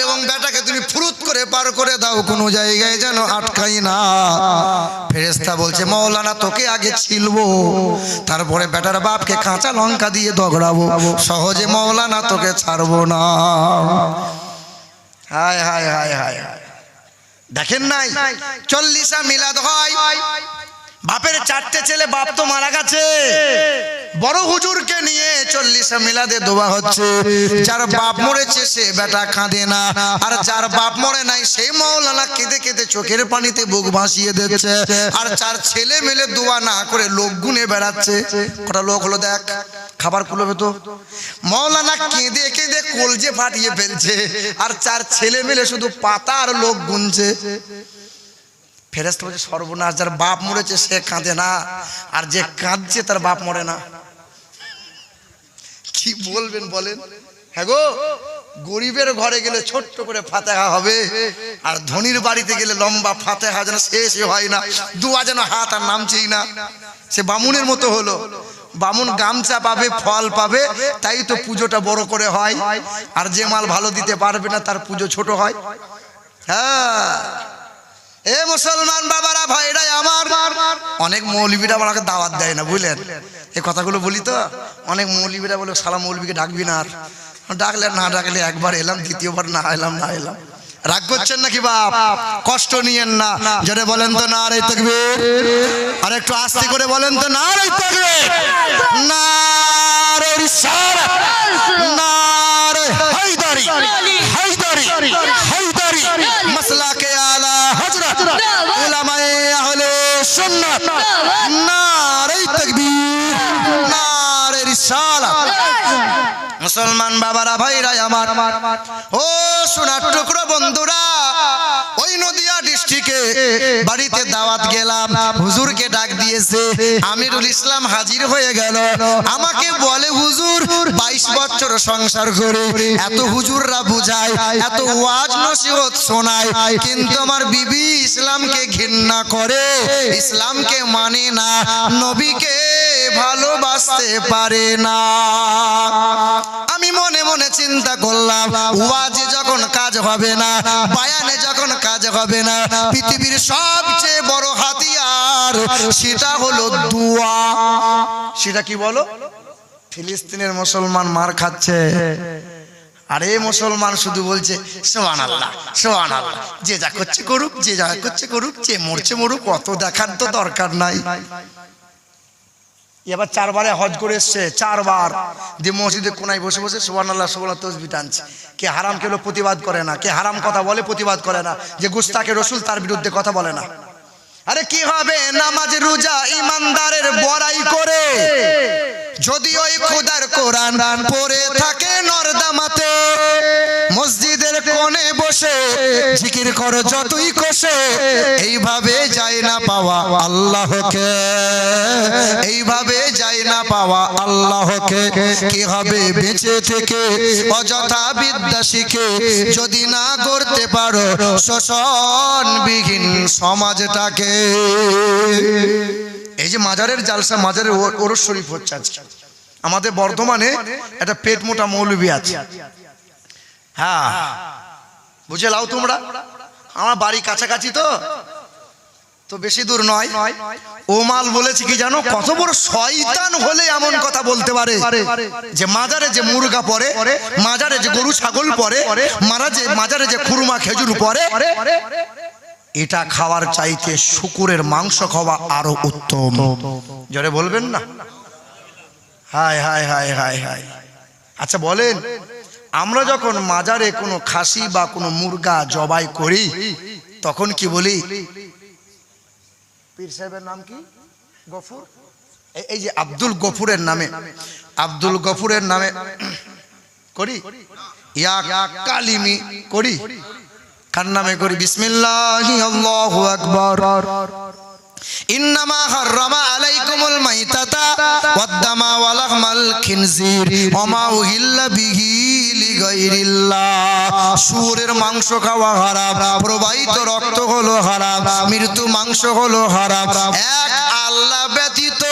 এবং বেটাকে তুমি ফুরুত করে পার করে দাও, কোনো জায়গায় যেন আটকাই না। ফেরেশতা বলছে মাওলানা তোকে আগে ছিলবো, তারপরে বেটার বাপকে কাঁচা লঙ্কা দিয়ে দগড়াবো, সহজে মাওলানা তোকে ছাড়বো না। হায় হায় হায় হায় হায়, দেখেন নাই 40 মিলাদ হয়, বাপের 4টে ছেলে, বাপ তো মারা গেছে, বড় হুজুরকে নিয়ে 40 মিলাদে দোয়া হচ্ছে। যার বাপ মরেছে সে বেটা কাঁদে না, আর যার বাপ মরে নাই সেই মাওলানা কেঁদে কেঁদে চোখের পানিতে বুক ভাসিয়ে দিচ্ছে। আর 4 ছেলে মিলে দোয়া না করে লোক গুনে বেড়াচ্ছে। কটা লোক হলো দেখ, খাবার কুলোবে তো। মাওলানা কেঁদে কেঁদে কলজে ফাটিয়ে ফেলছে, আর 4 ছেলে মিলে শুধু পাতা আর লোক গুনছে। ফেরেশতা বলছে সর্বনাশ, যার বাপ মরেছে সে কাঁদে না, আর যে কাঁদছে তার বাপ মরে না। কি বলবেন বলেন? হ্যাঁ গো, গরিবের ঘরে গেলে ছোট্ট করে ফাতিহা হবে, আর ধনীর বাড়িতে গেলে লম্বা ফাতিহা যেন শেষই হয় না, দোয়া যেন হাত আর নামছেই না। সে বামুনের মতো হলো, বামুন গামছা পাবে, ফল পাবে, তাই তো পুজোটা বড় করে হয়। আর যে মাল ভালো দিতে পারবে না তার পুজো ছোট হয়। হ্যাঁ, এ মুসলমান বাবারা, ভাইরাই আমার, অনেক মৌলবীরা আমাকে দাওয়াত দেয় না, বুঝলেন? এই কথাগুলো বলি তো, অনেক মৌলবীরা বলে সালা মৌলবীকে ডাকবি না। আর ডাকলে না ডাকলে একবার এলাম, দ্বিতীয়বার না এলাম। রাগ করছেন নাকি বাপ? কষ্ট নিয়েন না, জোরে বলেন তো নারে তাকবীর। আর একটু আস্তে করে বলেন তো নারে তাকবীর, নারে রিসালাত, নারে হায়দারি, হায়দারি, হায়দারি, মাসলাকে আলা হযরত উলামায়ে আহলে সুন্নাত, নারে তাকবীর, নারে রিসালাত। মুসলমান বাবারা, ভাইরা আমার, ও সোনার টুকরো বন্ধুরা, ওই নদিয়া ডিস্ট্রিক্টে বাড়িতে দাওয়াত গেলাম, হুজুরকে ডাক দিয়েছে, আমিরুল ইসলাম হাজির হয়ে গেল। আমাকে বলে হুজুর 22 বছর সংসার করে এত হুজুররা বুঝায়, এত ওয়াজ নসিহত শোনায়, কিন্তু আমার বিবি ইসলামকে ঘৃণা করে, ইসলামকে মানে না, নবীকে ভালোবাসতে পারে না। আমি মনে মনে চিন্তা করলাম, ওয়াজে যখন কাজ হবে না, বায়ানে যখন কাজ হবে না, পৃথিবীর সবচেয়ে বড় হাতিয়ার সেটা হলো দোয়া। সেটা কি বলো? ফিলিস্তিনের মুসলমান মার খাচ্ছে, আর এই মুসলমান শুধু বলছে সুবহানাল্লাহ সুবহানাল্লাহ, যে যা করছে করুক, যে যা করছে করুক, যে মরছে মরুক, অত দেখার তো দরকার নাই। এবার 4 বারে হজ করে এসছে, 4 বার দিয়ে মসজিদে কোনায় বসে বসে সুবহানাল্লাহ সুবহানাল্লাহ তসবিহ টানছে। কে হারাম খেলো প্রতিবাদ করে না, কে হারাম কথা বলে প্রতিবাদ করে না, যে গুস্তাখে রসুল তার বিরুদ্ধে কথা বলে না। আরে কি হবে নামাজ রোজা ইমানদারের বড়াই করে, যদি ওই খোদার কোরআন পড়ে থাকে নরদামাতে, মসজিদের কোণে বসে জিকির করো যতই কষে, এইভাবে যায় না পাওয়া আল্লাহকে, এইভাবে যায় না পাওয়া আল্লাহকে। কি হবে বেঁচে থেকে অযথা বিদ্যা শিখে, যদি না করতে পারো শোষণবিহীন সমাজটাকে। এই যে মাজারের জালসা, মাজারের ওরস শরীফ হচ্ছে আজকে আমাদের বর্ধমানে। একটা পেট মোটা মৌলবী আছে, হ্যাঁ বুঝে লাও তোমরা। আমার বাড়ি কাছাকাছি তো বেশি দূর নয়। ও মাল বলেছে কি জানো, কত বড় শয়তান হলে এমন কথা বলতে পারে যে মাজারে যে মুরগা পড়ে, মাজারে যে গরু ছাগল পড়ে, মাজারে যে খুরমা খেজুর পড়ে, এটা খাওয়ার চাইতে শুকুরের মাংস খাওয়া আরো উত্তম। জোরে বলবেন না? হায় হায় হায় হায় হায়। আচ্ছা বলেন, আমরা যখন মাজারে কোনো খাসি বা কোনো মুরগা জবাই করি তখন কি বলি? পীর সাহেবের নাম কি? গফুর। এই যে আব্দুল গফুরের নামে, আব্দুল গফুরের নামে করি, ইয়া কালিমি করি, কার নামে করি? বিসমিল্লাহি আল্লাহু আকবার। ইন্নামা হাররামা আলাইকুমুল মাইতাতা ওয়াদ-দামা ওয়া লাহমাল খিনজির ওয়া মা উহিল্লা বিহি লিগাইরিল্লাহ। শুয়োরের মাংস খাওয়া হারাম, প্রবাহিত রক্ত হলো হারাম, মৃত্যু মাংস হলো হারাম। এক আল্লাহ ব্যতীত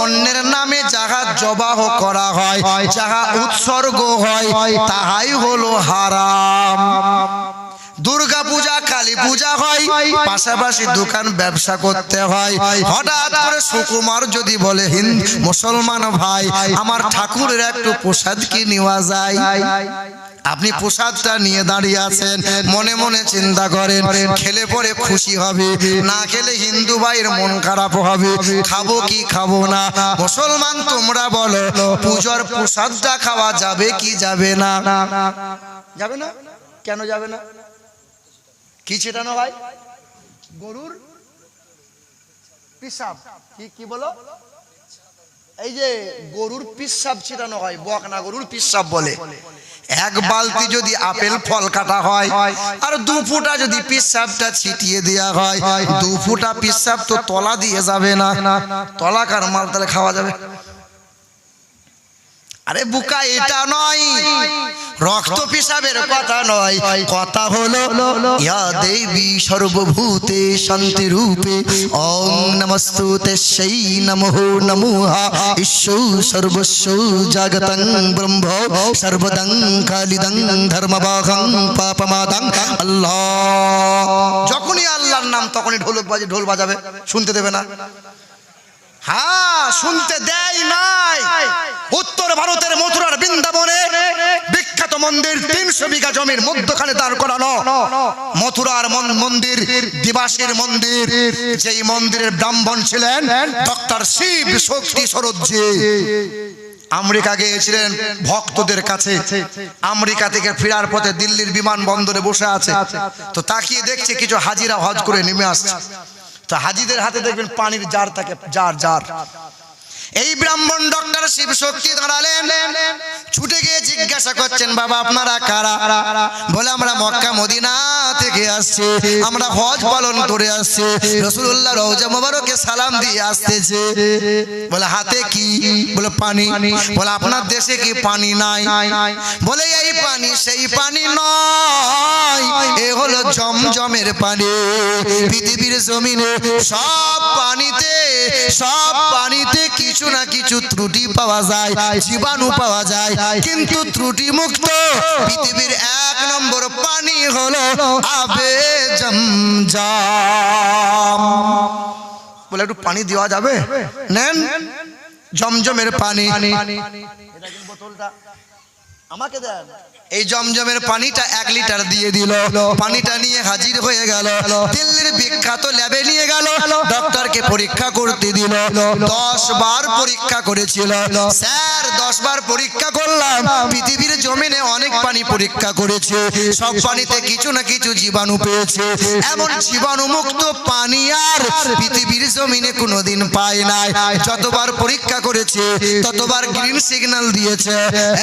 অন্যের নামে যাহা জবাহ করা হয়, যাহা উৎসর্গ হয়, তাহাই হলো হারাম। দুর্গা পূজা কালী পূজা হয়, পাশাপাশি দোকান ব্যবসা করতে হয়। হঠাৎ করে সুকুমার যদি বলে মুসলমান ভাই আমার ঠাকুরের একটু প্রসাদ কি নেওয়া যায়, আপনি প্রসাদটা নিয়ে দাঁড়িয়ে আছেন, মনে মনে চিন্তা করেন খেলে পরে খুশি হবে, না খেলে হিন্দু ভাইয়ের মন খারাপ হবে, খাবো কি খাবো না। মুসলমান তোমরা বলো পূজার প্রসাদটা খাওয়া যাবে কি যাবে না? যাবে না। কেন যাবে না? কি ছেটানো হয়? গরুর পিসাব। কি বলো? এই যে গরুর পিসাব ছিটানো হয়, বকনা গরুর পিসাব বলে। এক বালতি যদি আপেল ফল কাটা হয় আর 2 ফুটা যদি পিসাবটা ছিটিয়ে দেওয়া হয়, 2 ফুটা পিসাব তো তলা দিয়ে যাবে না। তলাকার মাল তাহলে খাওয়া যাবে? আরে বুকা, এটা নয়, রক্ত পিসাবের কথা নয়, কথা হলো ইয়া দেবী সর্বভূতে শান্তি রূপে ওং নমস্তুতে সেই নমঃ নমঃ ঈশ্বর সর্বস্ব জগতং ব্রহ্ম সর্বদং খালিদং ধর্মবাহং পাপমাদং আল্লাহ। যখনই আল্লাহর নাম তখনই ঢোল বাজাবে, শুনতে দেবে না? হ্যাঁ, শুনতে দেয় নাই। উত্তর ভারতের মথুরার বৃন্দাবনে বিখ্যাত মন্দির, 300 বিঘা জমির মধ্যখানে দাঁড় করানো মথুরার মন্দির, দিবাসীর মন্দির। যেই মন্দিরের ব্রাহ্মণ ছিলেন ডক্টর শিব শক্তি সরোজি। আমেরিকা গিয়েছিলেন ভক্তদের কাছে, আমেরিকা থেকে ফেরার পথে দিল্লির বিমানবন্দরে বসে আছে, তো তাকিয়ে দেখছে কিছু হাজিরা হজ করে নেমে আসছে। তো হাজিদের হাতে দেখবেন পানির জার থাকে, জার। এই ব্রাহ্মণ ডক্টর শিব শক্তি দাঁড়ালেন, ছুটে গিয়ে জিজ্ঞাসা করছেন বাবা আপনারা কারা? বলে আমরা মক্কা মদিনা থেকে আসছি, আমরা হজ পালন করে আসছি, রাসূলুল্লাহ রওজা মোবারকে সালাম দিয়ে আসতেছে। বলে হাতে কি? বলে পানি। বলে আপনার দেশে কি পানি নাই? বলে এই পানি সেই পানি নয়, এ হলো জমজমের পানি। পৃথিবীর জমিনে সব পানিতে কিছু না কিছু ত্রুটি পাওয়া যায়, জীবাণু পাওয়া যায়, কিন্তু ত্রুটি মুক্ত পৃথিবীর 1 নম্বর পানি হলো আবে জমজম। বলে একটু পানি দেওয়া যাবে? নেন। জমজমের পানি, বোতলটা আমাকে দেন। এই জমজমের পানিটা 1 লিটার দিয়ে দিল। পানিটা নিয়ে হাজির হয়ে গেল, দিল্লির বিখ্যাত ল্যাবে নিয়ে গেল, ডক্টরকে পরীক্ষা করতে দিল। 10 বার পরীক্ষা করেছিল স্যার, 10 বার পরীক্ষা করলাম। পৃথিবীর জমিনে অনেক পানি পরীক্ষা করেছে, সব পানিতে কিছু না কিছু জীবাণু পেয়েছে, এমন জীবাণুমুক্ত পানি আর পৃথিবীর জমিনে কোনোদিন পায় নাই। যতবার পরীক্ষা করেছে ততবার গ্রিন সিগন্যাল দিয়েছে।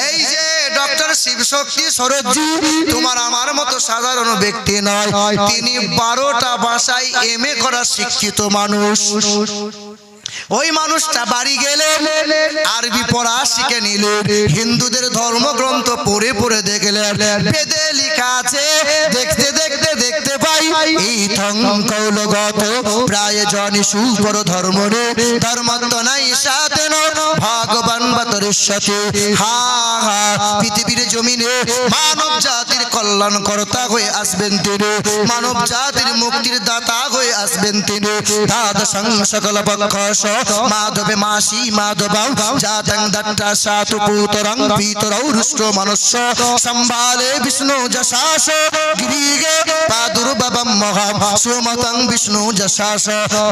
এই যে ডক্টর শিবশক্তি সরোজজি, তোমার আমার মতো সাধারণ ব্যক্তি নয়, তিনি 12টা ভাষায় MA করা শিক্ষিত মানুষ। ওই মানুষটা বাড়ি গেলে আরবি পড়া শিখে নিলেন, হিন্দুদের ধর্মগ্রন্থ পড়ে পড়ে দেখলেন, বেদে লেখা আছে, দেখতে দেখতে দেখতে পাই এই কৌলগত প্রায় জনি সুপর ধর্মরে ধর্মত্ব নাই সাথে ভগবান বাতরের সাথে। হা হা, পৃথিবীর জমিনে মানব জাতির কল্যাণ কর্তা হয়ে আসবেন তিনি, মানব জাতির মুক্তির দাতা হয়ে আসবেন তিনি। দাদা সকল পক্ষ মাধবে মাসি মাধব জাতং দত্তা সাতু পুতরং পিতরৌ রুষ্ট মনুষ্য সম্ভালে বিষ্ণু যশাস গিরিগে প্রাদুর্ভবম মহাম সুমতং বিষ্ণু যশাস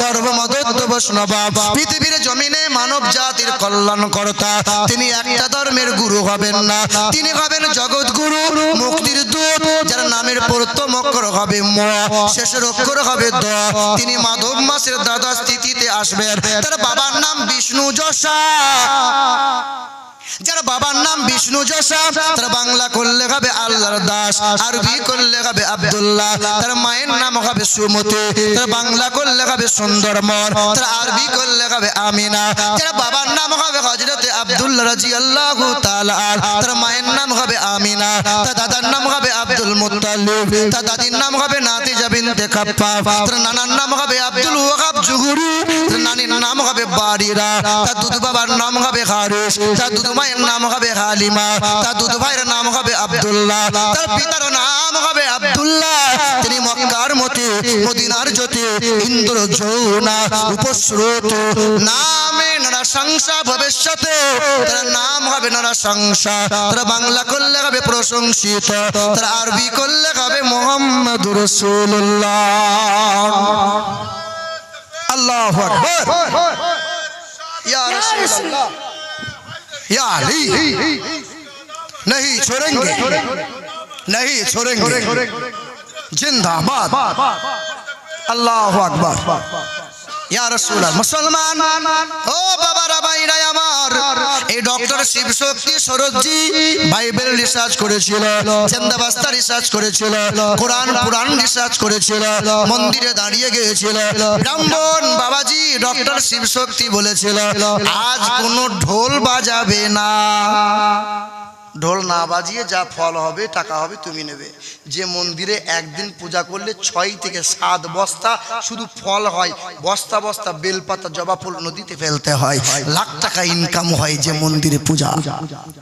গর্ভমদত্ত বৈষ্ণব। পৃথিবীর জমিনে মানব জাতির কল্যাণ কর্তা তিনি একটা ধর্মের গুরু হবেন না, তিনি হবেন জগৎ গুরু, মুক্তির দূত, যার নামের প্রথম অক্ষর হবে ম, শেষের অক্ষর হবে দ। তিনি মাধব মাসের দ্বাদশ তিথিতে আসবেন। তার বাবার নাম বিষ্ণু যশা, যার বাবার নাম বিষ্ণু যশা, তার বাংলা করলে হবে আল্লাহর দাস, আরবি করলে হবে আব্দুল্লাহ। তার মায়ের নাম হবে সুমতি, তার বাংলা করলে হবে সুন্দরমন, তার আরবি করলে হবে আমিনা। যার বাবার নাম হবে হযরতে আব্দুল্লাহ রাদিয়াল্লাহু তাআলা, তার মায়ের নাম হবে আমিনা, তার দাদার নাম হবে আব্দুল মুত্তালিব, তার দাদির নাম হবে নাতিজা বিনতে খাপ্পাব, তার নানার নাম হবে আব্দুল ওয়াহাব জুহুরি, তার নানির নাম হবে বারিরা, তার দুধ বাবার নাম হবে হারিস, তার দুধ মায়ের নাম হবে হালিমা, তার দুধ ভাইয়ের নাম হবে আব্দুল্লাহ, তার পিতার নাম হবে আব্দুল্লাহ। তিনি মক্কার মতে মদিনার জ্যোতি ইন্দ্র যৌনা উপস্রোত নামে নানা সংসা ভবিষ্যতে, তার নাম হবে নানা সংসা। তার বাংলা করলে হবে প্রশংসিত, তার আরবি করলে হবে মুহাম্মাদুর রাসূলুল্লাহ। আল্লাহু আকবার। ইয়া রাসূলুল্লাহ या अली नहीं छोड़ेंगे, नहीं छोड़ेंगे, जिंदाबाद, अल्लाहु अकबर। या रसूल मुसलमान ओ बाबारा भाईरा আমার, এই ডক্টর শিবশক্তি সরোজজি বাইবেল রিসার্চ করেছিল, চন্দাবাস্তা রিসার্চ করেছিল, কোরআন পুরাণ রিসার্চ করেছিল, মন্দিরে দাঁড়িয়ে গিয়েছিল। ব্রাহ্মণ বাবাজি ডক্টর শিবশক্তি বলেছিল আজ কোনো ঢোল বাজাবে না, ঢোল না বাজিয়ে যা ফল হবে টাকা হবে তুমি নেবে। যে মন্দিরে একদিন পূজা করলে 6 থেকে 7 বস্তা শুধু ফল হয়, বস্তা বস্তা বেলপাতা জবা ফুল নদীতে ফেলতে হয়, লাখ টাকা ইনকাম হয় যে মন্দিরে পূজা।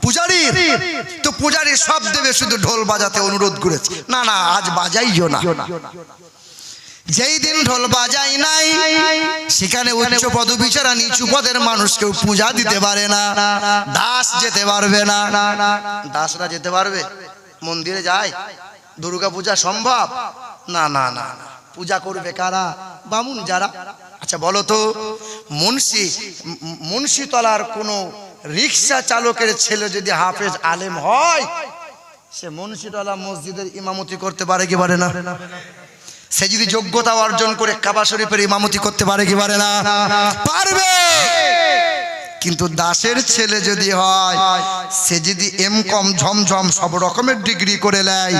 পূজারি তো পূজারি সব দেবে, শুধু ঢোল বাজাতে অনুরোধ করেছে, না না আজ বাজাইও না। যেই দিন ঢোল বাজাই নাই সেখানে উচ্চ পদবী ছাড়া নিচু পদের মানুষ কেউ পূজা দিতে পারে না, দাস যেতে পারবে না। দাসরা যেতে পারবে? মন্দিরে যায়? দুর্গা পূজা সম্ভব? না না না, পূজা করবে কারা? বামুন যারা। আচ্ছা বলো তো, মুন্সিতলার কোনো রিক্সা চালকের ছেলে যদি হাফেজ আলেম হয়, সে মুন্সিতলা মসজিদের ইমামতি করতে পারে কি পারে না? সে যদি যোগ্যতা অর্জন করে কাবা শরীফের ইমামতি করতে পারে কি পারে না? পারবে। কিন্তু দাসের ছেলে যদি হয়, সে যদি এমকম ঝমঝম সব রকমের ডিগ্রি করে নেয়,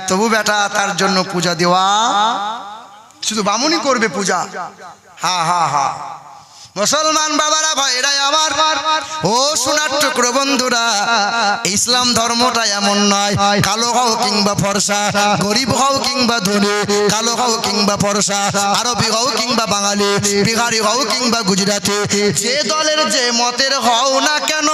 তবু বেটা তার জন্য পূজা দেওয়া শুধু বামুনই করবে পূজা। হা হা হা। মুসলমান বাবারা ভাইরা আমার, ও সোনার টুকরো বন্ধুরা, ইসলাম ধর্মটা এমন নয় কালো হও কিংবা ফর্সা, গরিব হও কিংবা ধনী, কালো হও কিংবা ফর্সা, আরবি হও কিংবা বাঙালি, বিহারি হও কিংবা গুজরাটি, যে দলের যে মতের হও না কেন,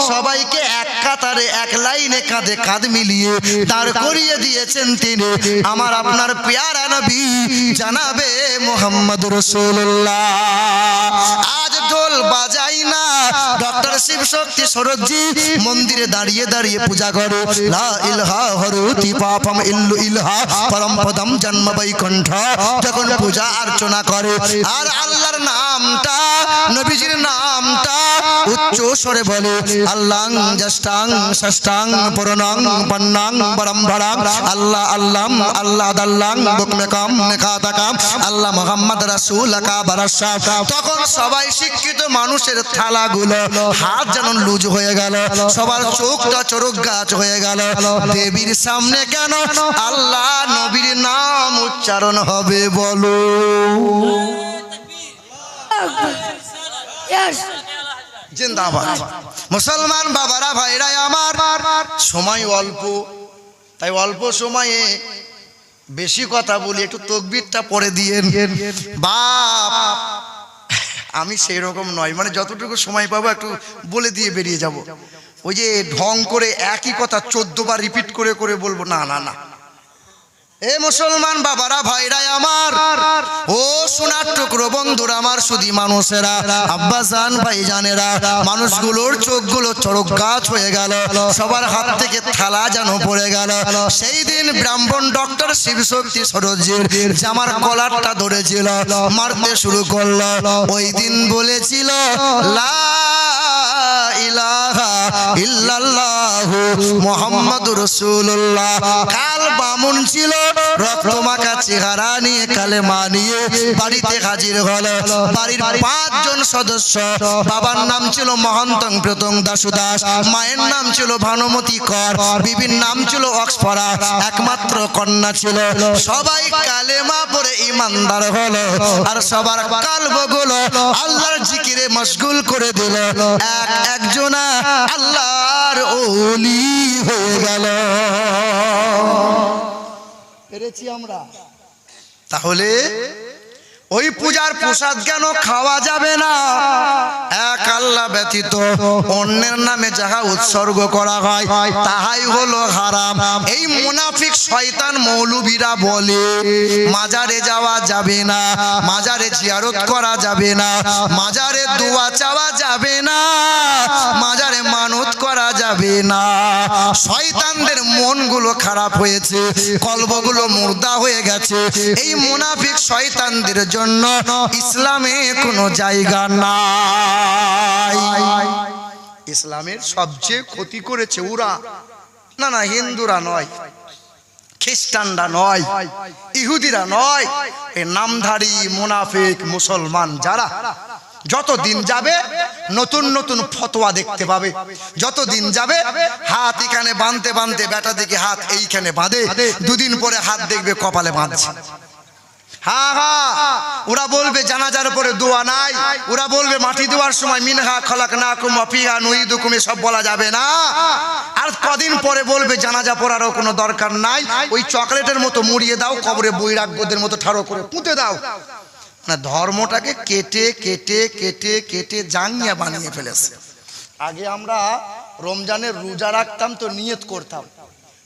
সবাইকে এক কাতারে এক লাইনে কাঁধে কাঁধ মিলিয়ে দাঁড় করিয়ে দিয়েছেন তিনি আমার আপনার পেয়ারা নবী জানাবে মুহাম্মদ রাসূলুল্লাহ। আজ ঢোল বাজাই না, ডক্টর শিব শক্তি সরোজি মন্দিরে দাঁড়িয়ে দাঁড়িয়ে পূজা করে লা ইলাহা হরতি পাপম ইল্লু ইলাহা পরম পদম জন্ম বৈকুণ্ঠ। যখন পূজা অর্চনা করে আর আল্লাহর নামটা, নবীজির নামটা উচ্চ স্বরে বলে, আল্লাহ জষ্টাং ষষ্ঠাং পূর্ণাং পন্নাং বরম্বরাং আল্লাহ আল্লাহ আল্লাহ দাল্লাং বুকমেকাম নেকাতাকাম আল্লাহ মুহাম্মদ রাসূলকা বারাসা। তখন সবাই শিক্ষিত মানুষের থালাগুলো হাত যেন লুজ হয়ে গেল, সবার চোখটা চোরক গাছ হয়ে গেল। দেবীর সামনে কেন আল্লাহ নবীর নাম উচ্চারণ হবে বলো? জিন্দাবাদ। মুসলমান বাবারা ভাইরা আমার, সময় অল্প, তাই অল্প সময়ে বেশি কথা বলি, একটু তাকবীরটা পড়ে দিয়েন। বাপ আমি সেই রকম নয়, মানে যতটুকু সময় পাবো একটু বলে দিয়ে বেরিয়ে যাব। ওই যে ঢং করে একই কথা 14 বার রিপিট করে করে বলবো, না না না। এ মুসলমান বাবারা ভাইরা আমার, ও সোনার টুকরো বন্ধুরা আমার, শুধু মানুষেরা, আব্বাজান ভাইজানেরা, মানুষগুলোর চোখগুলো চড়ক গাছ হয়ে গেল, সবার হাত থেকে থালা যেন পড়ে গেল। সেই দিন ব্রাহ্মণ ডক্টর শিবশক্তি সরোজির জামার কলারটা ধরেছিল, মারতে শুরু করলো। ওই দিন বলেছিল লা ইলাহা ইল্লাল্লাহু মুহাম্মাদুর রাসূলুল্লাহ। কাল বামুন ছিল, রক্তমাখা চেহারা নিয়ে কালেমা নিয়ে বাড়িতে হাজির হলো। বাড়ির 5 জন সদস্য, বাবার নাম ছিল মহন্তং প্রতং দাসুদাস, মায়ের নাম ছিল ভানুমতি কর, বিবির নাম ছিল অক্সফরা, একমাত্র কন্যা ছিল। সবাই কালেমা পড়ে ইমানদার হলো, আর সবার কালবগুলো আল্লাহর জিকিরে মশগুল করে দিল। একজনা আল্লাহর ওলি হয়ে গেল। পেরেছি আমরা? তাহলে ওই পূজার প্রসাদ কেন খাওয়া যাবে না? এক আল্লাহ ব্যতীত অন্যের নামে যাহা উৎসর্গ করা হয় তাহাই হলো হারাম। এই মুনাফিক শয়তান মৌলবীরা বলে মাজারে যাওয়া যাবে না, মাজারে জিয়ারত করা যাবে না, মাজারে দোয়া চাওয়া যাবে না, মাজারে মানত করা যাবে না। শয়তানদের মনগুলো খারাপ হয়েছে, কলবগুলো মুর্দা হয়ে গেছে। এই মুনাফিক শয়তানদের জন্য ইসলামে কোনো জায়গা নাই। ইসলামের সবচেয়ে ক্ষতি করেছে ওরা, না না হিন্দুরা নয়, খ্রিস্টানরা নয়, ইহুদিরা নয়, এই নামধারী মুনাফিক মুসলমান যারা। যত দিন যাবে নতুন নতুন ফতোয়া দেখতে পাবে, যত দিন যাবে হাত এখানে বাঁধতে বাঁধতে বেটা দেখে হাত এইখানে বাঁধে, 2 দিন পরে হাত দেখবে কপালে বাঁধছে। ওরা বলবে জানাজার পরে দোয়া নাই, ওরা বলবে মাটি দেওয়ার সময় মিনহা খলাকনাকুম ওয়া ফিহা নুইদুকুম, সব বলা যাবে না। আর কদিন পরে বলবে জানাজা পড়ারও কোনো দরকার নাই, ওই চকলেটের মতো মুড়িয়ে দাও, কবরে বৈরাগ্যদের মতো ঠাড়ো করে পুঁতে দাও। না, ধর্মটাকে কেটে কেটে কেটে কেটে জাঙ্গিয়া বানিয়ে ফেলেছে। আগে আমরা রমজানের রোজা রাখতাম তো নিয়ত করতাম,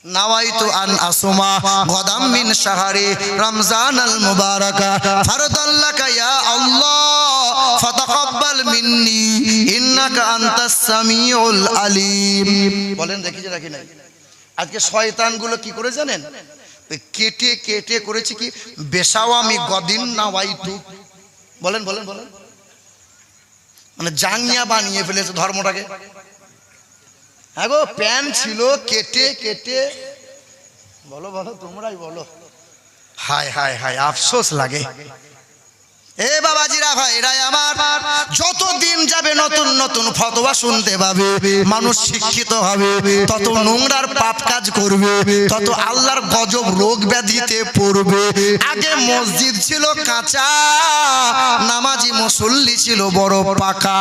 নাওয়াইতু আন আসুমা গাদাম মিন শাহরি রমজানাল মুবারাকা ফারদাল্লাকা ইয়া আল্লাহ ফাতাকাব্বাল মিন্নি ইন্নাকা আনতাস সামিউল আলিম। বলেন দেখি যে রাখি নাই। আজকে শয়তানগুলো কি করে জানেন? কেটে কেটে করেছে কি বেশাওয়ামি গদিন নাওয়াইতু। বলেন বলেন বলেন, মানে জাঙ্গিয়া বানিয়ে ফেলেছে ধর্মটাকে। হ্যাঁ গো, প্যান ছিল কেটে কেটে। বলো বলো, তোমরাই বলো। হায় হায় হায়, আফসোস লাগে। এ বাবাজিরা ভাইরা আমার, যত দিন যাবে নতুন নতুন ফতোয়া শুনতে পাবে, মানুষ শিক্ষিত হবে, তত নোংরার পাপ কাজ করবে, তত আল্লাহর গজব রোগ ব্যাধিতে পড়বে। আগে মসজিদ ছিল কাঁচা, নামাজি মুসল্লি ছিল বড় পাকা।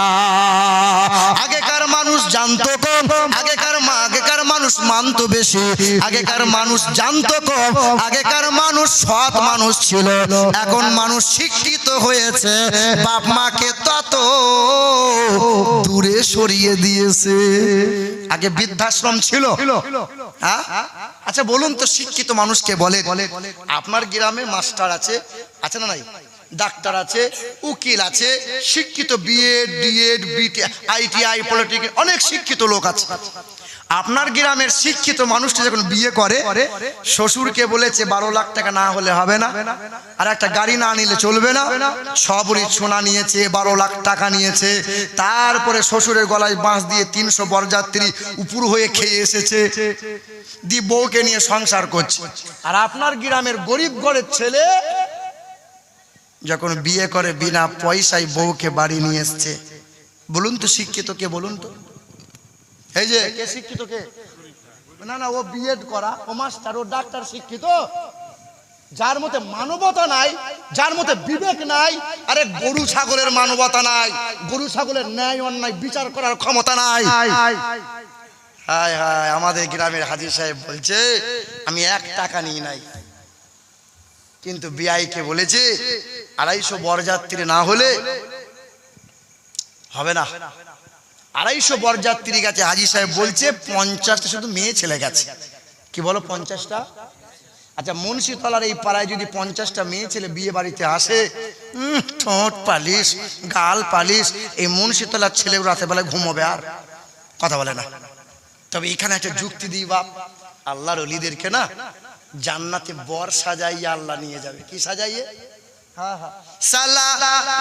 আগেকার মানুষ জানতো কম, আগেকার মানুষ মানতো বেশি, আগেকার মানুষ জানতো কম, আগেকার মানুষ সৎ মানুষ ছিল। এখন মানুষ শিক্ষিত হয়েছে, বাপ মাকে তত দূরে সরিয়ে দিয়েছে। আগে বৃদ্ধাশ্রম ছিল। আচ্ছা বলুন তো, শিক্ষিত মানুষকে বলে আপনার গ্রামে মাস্টার আছে, আছে না নাই? ডাক্তার আছে, উকিল আছে, শিক্ষিত বিএড ডিএড বিটি আইটিআই পলিটেকনিক অনেক শিক্ষিত লোক আছে। আপনার গ্রামের শিক্ষিত মানুষটি যখন বিয়ে করে শ্বশুরকে বলেছে 12 লাখ টাকা না হলে হবে না, আর একটা গাড়ি না নিলে চলবে না, সবরই সোনা নিয়েছে, 12 লাখ টাকা নিয়েছে। তারপরে শ্বশুরের গলায় বাঁশ দিয়ে 300 বরযাত্রী উপর হয়ে খেয়ে এসেছে, দি বউকে নিয়ে সংসার করছে। আর আপনার গ্রামের গরিব ঘরের ছেলে যখন বিয়ে করে বিনা পয়সায় বউকে বাড়ি নিয়ে এসছে। বলুন তো শিক্ষিত কে? বলুন তো, এই যে কে শিক্ষিত? কে? না না, ও বিএড করা, ও মাস্টার, ও ডাক্তার শিক্ষিত। যার মধ্যে মানবতা নাই, যার মধ্যে বিবেক নাই। আরে গরু ছাগলের মানবতা নাই, গরু ছাগলের ন্যায় অন্যায় বিচার করার ক্ষমতা নাই। হায় হায়, আমাদের গ্রামের হাজী সাহেব বলছে আমি 1 টাকা নিই নাই, কিন্তু বিআইকে বলেছে 250 বরযাত্রী না হলে হবে না। 250 বরযাত্রী গেছে, হাজী সাহেব বলছে 50টা শুধু মেয়ে ছেলে গেছে। কি বলো 50টা? আচ্ছা, মুন্সিতলার এই পাড়ায় যদি 50টা মেয়ে ছেলে বিয়ে বাড়িতে আসে, ঠোঁট পালিশ গাল পালিশ, এই মুন্সিতলার ছেলে রাতে বেলায় ঘুমোবে আর কথা বলে না। তবে এখানে একটা যুক্তি দিই বাপ, আল্লাহর ওলিদেরকে না জান্নাতে বর সাজাইয়া আল্লাহ নিয়ে যাবে। কি সাজাইয়ে? সালা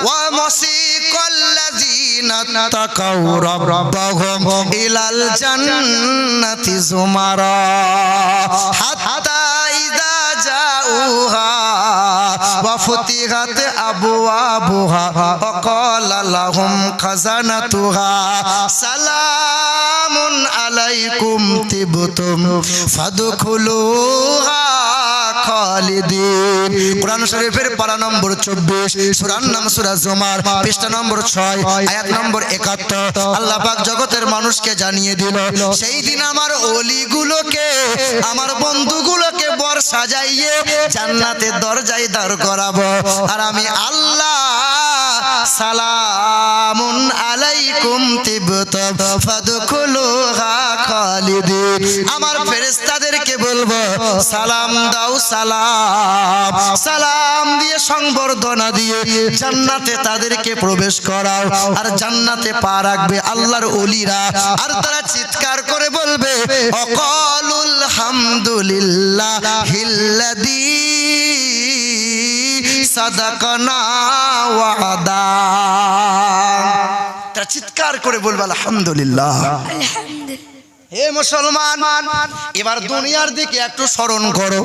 ওয়া মুসিকাল্লাযিনা তাকাউ রাব্বাহুম ইলাল জান্নাতি যুমারা হাত্তা ইযা জাউহা ওয়া ফুতিহাত আবওয়াবুহা ওয়া ক্বালা লাহুম খাজানাতুহা সালামুন আলাইকুম তিবতুম ফাদখুলুহা খালিদিন। কুরআন শরীফের পারা নম্বর 24, সূরার নাম সূরা জুমার, পৃষ্ঠা নম্বর 6, আয়াত নম্বর 71। আল্লাহ পাক জগতের মানুষকে জানিয়ে দিল, সেই দিন আমার ওলিগুলোকে, আমার বন্ধুগুলোকে বর সাজাইয়ে জান্নাতের দরজায় দাঁড় করাবো। আর আমি আল্লাহ সালামুন আলাইকুম তিবতুম ফাদখুলুহা খালিদিন, আমার ফেরেশতাদেরকে বলবো সালাম দাও, সালাম সালাম দিয়ে সংবর্ধনা দিয়ে জান্নাতে তাদেরকে প্রবেশ করাও। আর জান্নাতে পা রাখবে আল্লাহর ওলিরা, আর তারা চিৎকার করে বলবে অকালুল হামদুলিল্লাহিল্লাযী সাদাকানা ওয়াদা। তারা চিৎকার করে বলবে আলহামদুলিল্লাহ। হে মুসলমান, এবার দুনিয়ার দিকে একটু স্মরণ করো,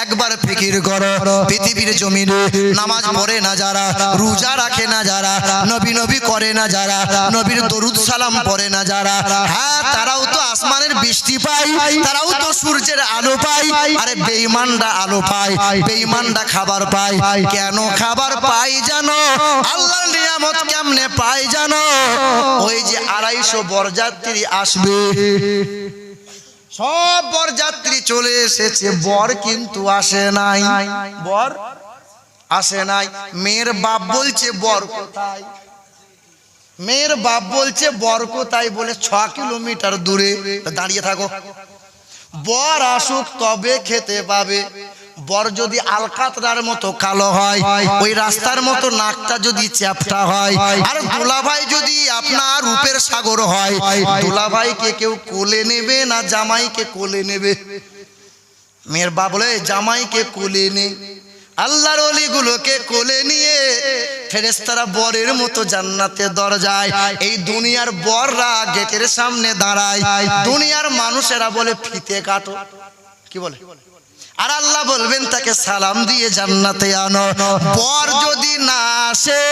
একবার ফিকির করো। পৃথিবীর জমিনে নামাজ পড়ে না যারা, রোজা রাখে না যারা, নবী নবী করে না যারা, নবীর দরুদ সালাম পড়ে না যারা, হ্যাঁ তারাও তো আসমানের বৃষ্টি পায়, তারাও তো সূর্যের আলো পায়। আরে বেঈমানরা আলো পায়, বেঈমানরা খাবার পায়। কেন খাবার পায় জানো? আল্লাহর নিয়ামত কেমনে পায় জানো? ওই যে 250 বরযাত্রী আসবে, সব বরযাত্রী চলে এসেছে, বর কিন্তু আসে নাই, বর আসে নাই। মেয়ের বাপ বলছে বর কোথায়? মেয়ের বাপ বলছে বর কোথায়? বলে 6 কিলোমিটার দূরে দাঁড়িয়ে থাকো, বর আসুক তবে খেতে পাবে। বর যদি আলকাতরার মতো কালো হয়, ওই রাস্তার মতো নাকটা যদি চ্যাপটা হয়, আর দুলাভাই যদি আপনার রূপের সাগর হয়, দুলাভাইকে কেউ কোলে নেবে না জামাইকে কোলে নেবে? মেয়ের বাপ বলে জামাইকে কোলে নে। আল্লাহর ওলিগুলোকে কোলে নিয়ে ফেরেশতারা বরের মতো জান্নাতের দরজায়, এই দুনিয়ার বররা গেটের সামনে দাঁড়ায়, দুনিয়ার মানুষেরা বলে ফিতে কাটো। কি বলে? আর আল্লাহ বলবেন তাকে সালাম দিয়ে জান্নাতে আনো। বর যদি না আসে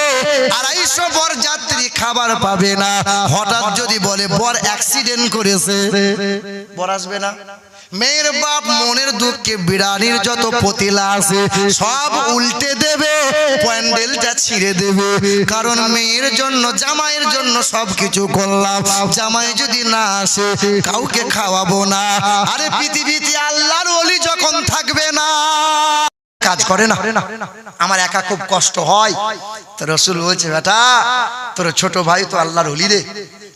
250 বরযাত্রী খাবার পাবে না। হঠাৎ যদি বলে বর অ্যাক্সিডেন্ট করেছে, বর আসবে না। মেয়ের বাপ মনের দুঃখে বিড়ানির যত পতিলা আছে সব উল্টে দেবে, প্যান্ডেলটা ছিঁড়ে দেবে। কারণ মেয়ের জন্য, জামাইয়ের জন্য সবকিছু করলাম, জামাই যদি না আসে কাউকে খাওয়াবো না। আরে পৃথিবীতে আল্লাহর ওলি যখন থাকবে না, কাজ করে না, আমার একা খুব কষ্ট হয়। তো রাসূল বলছে বেটা, তোর ছোট ভাই তো আল্লাহর ওলি রে,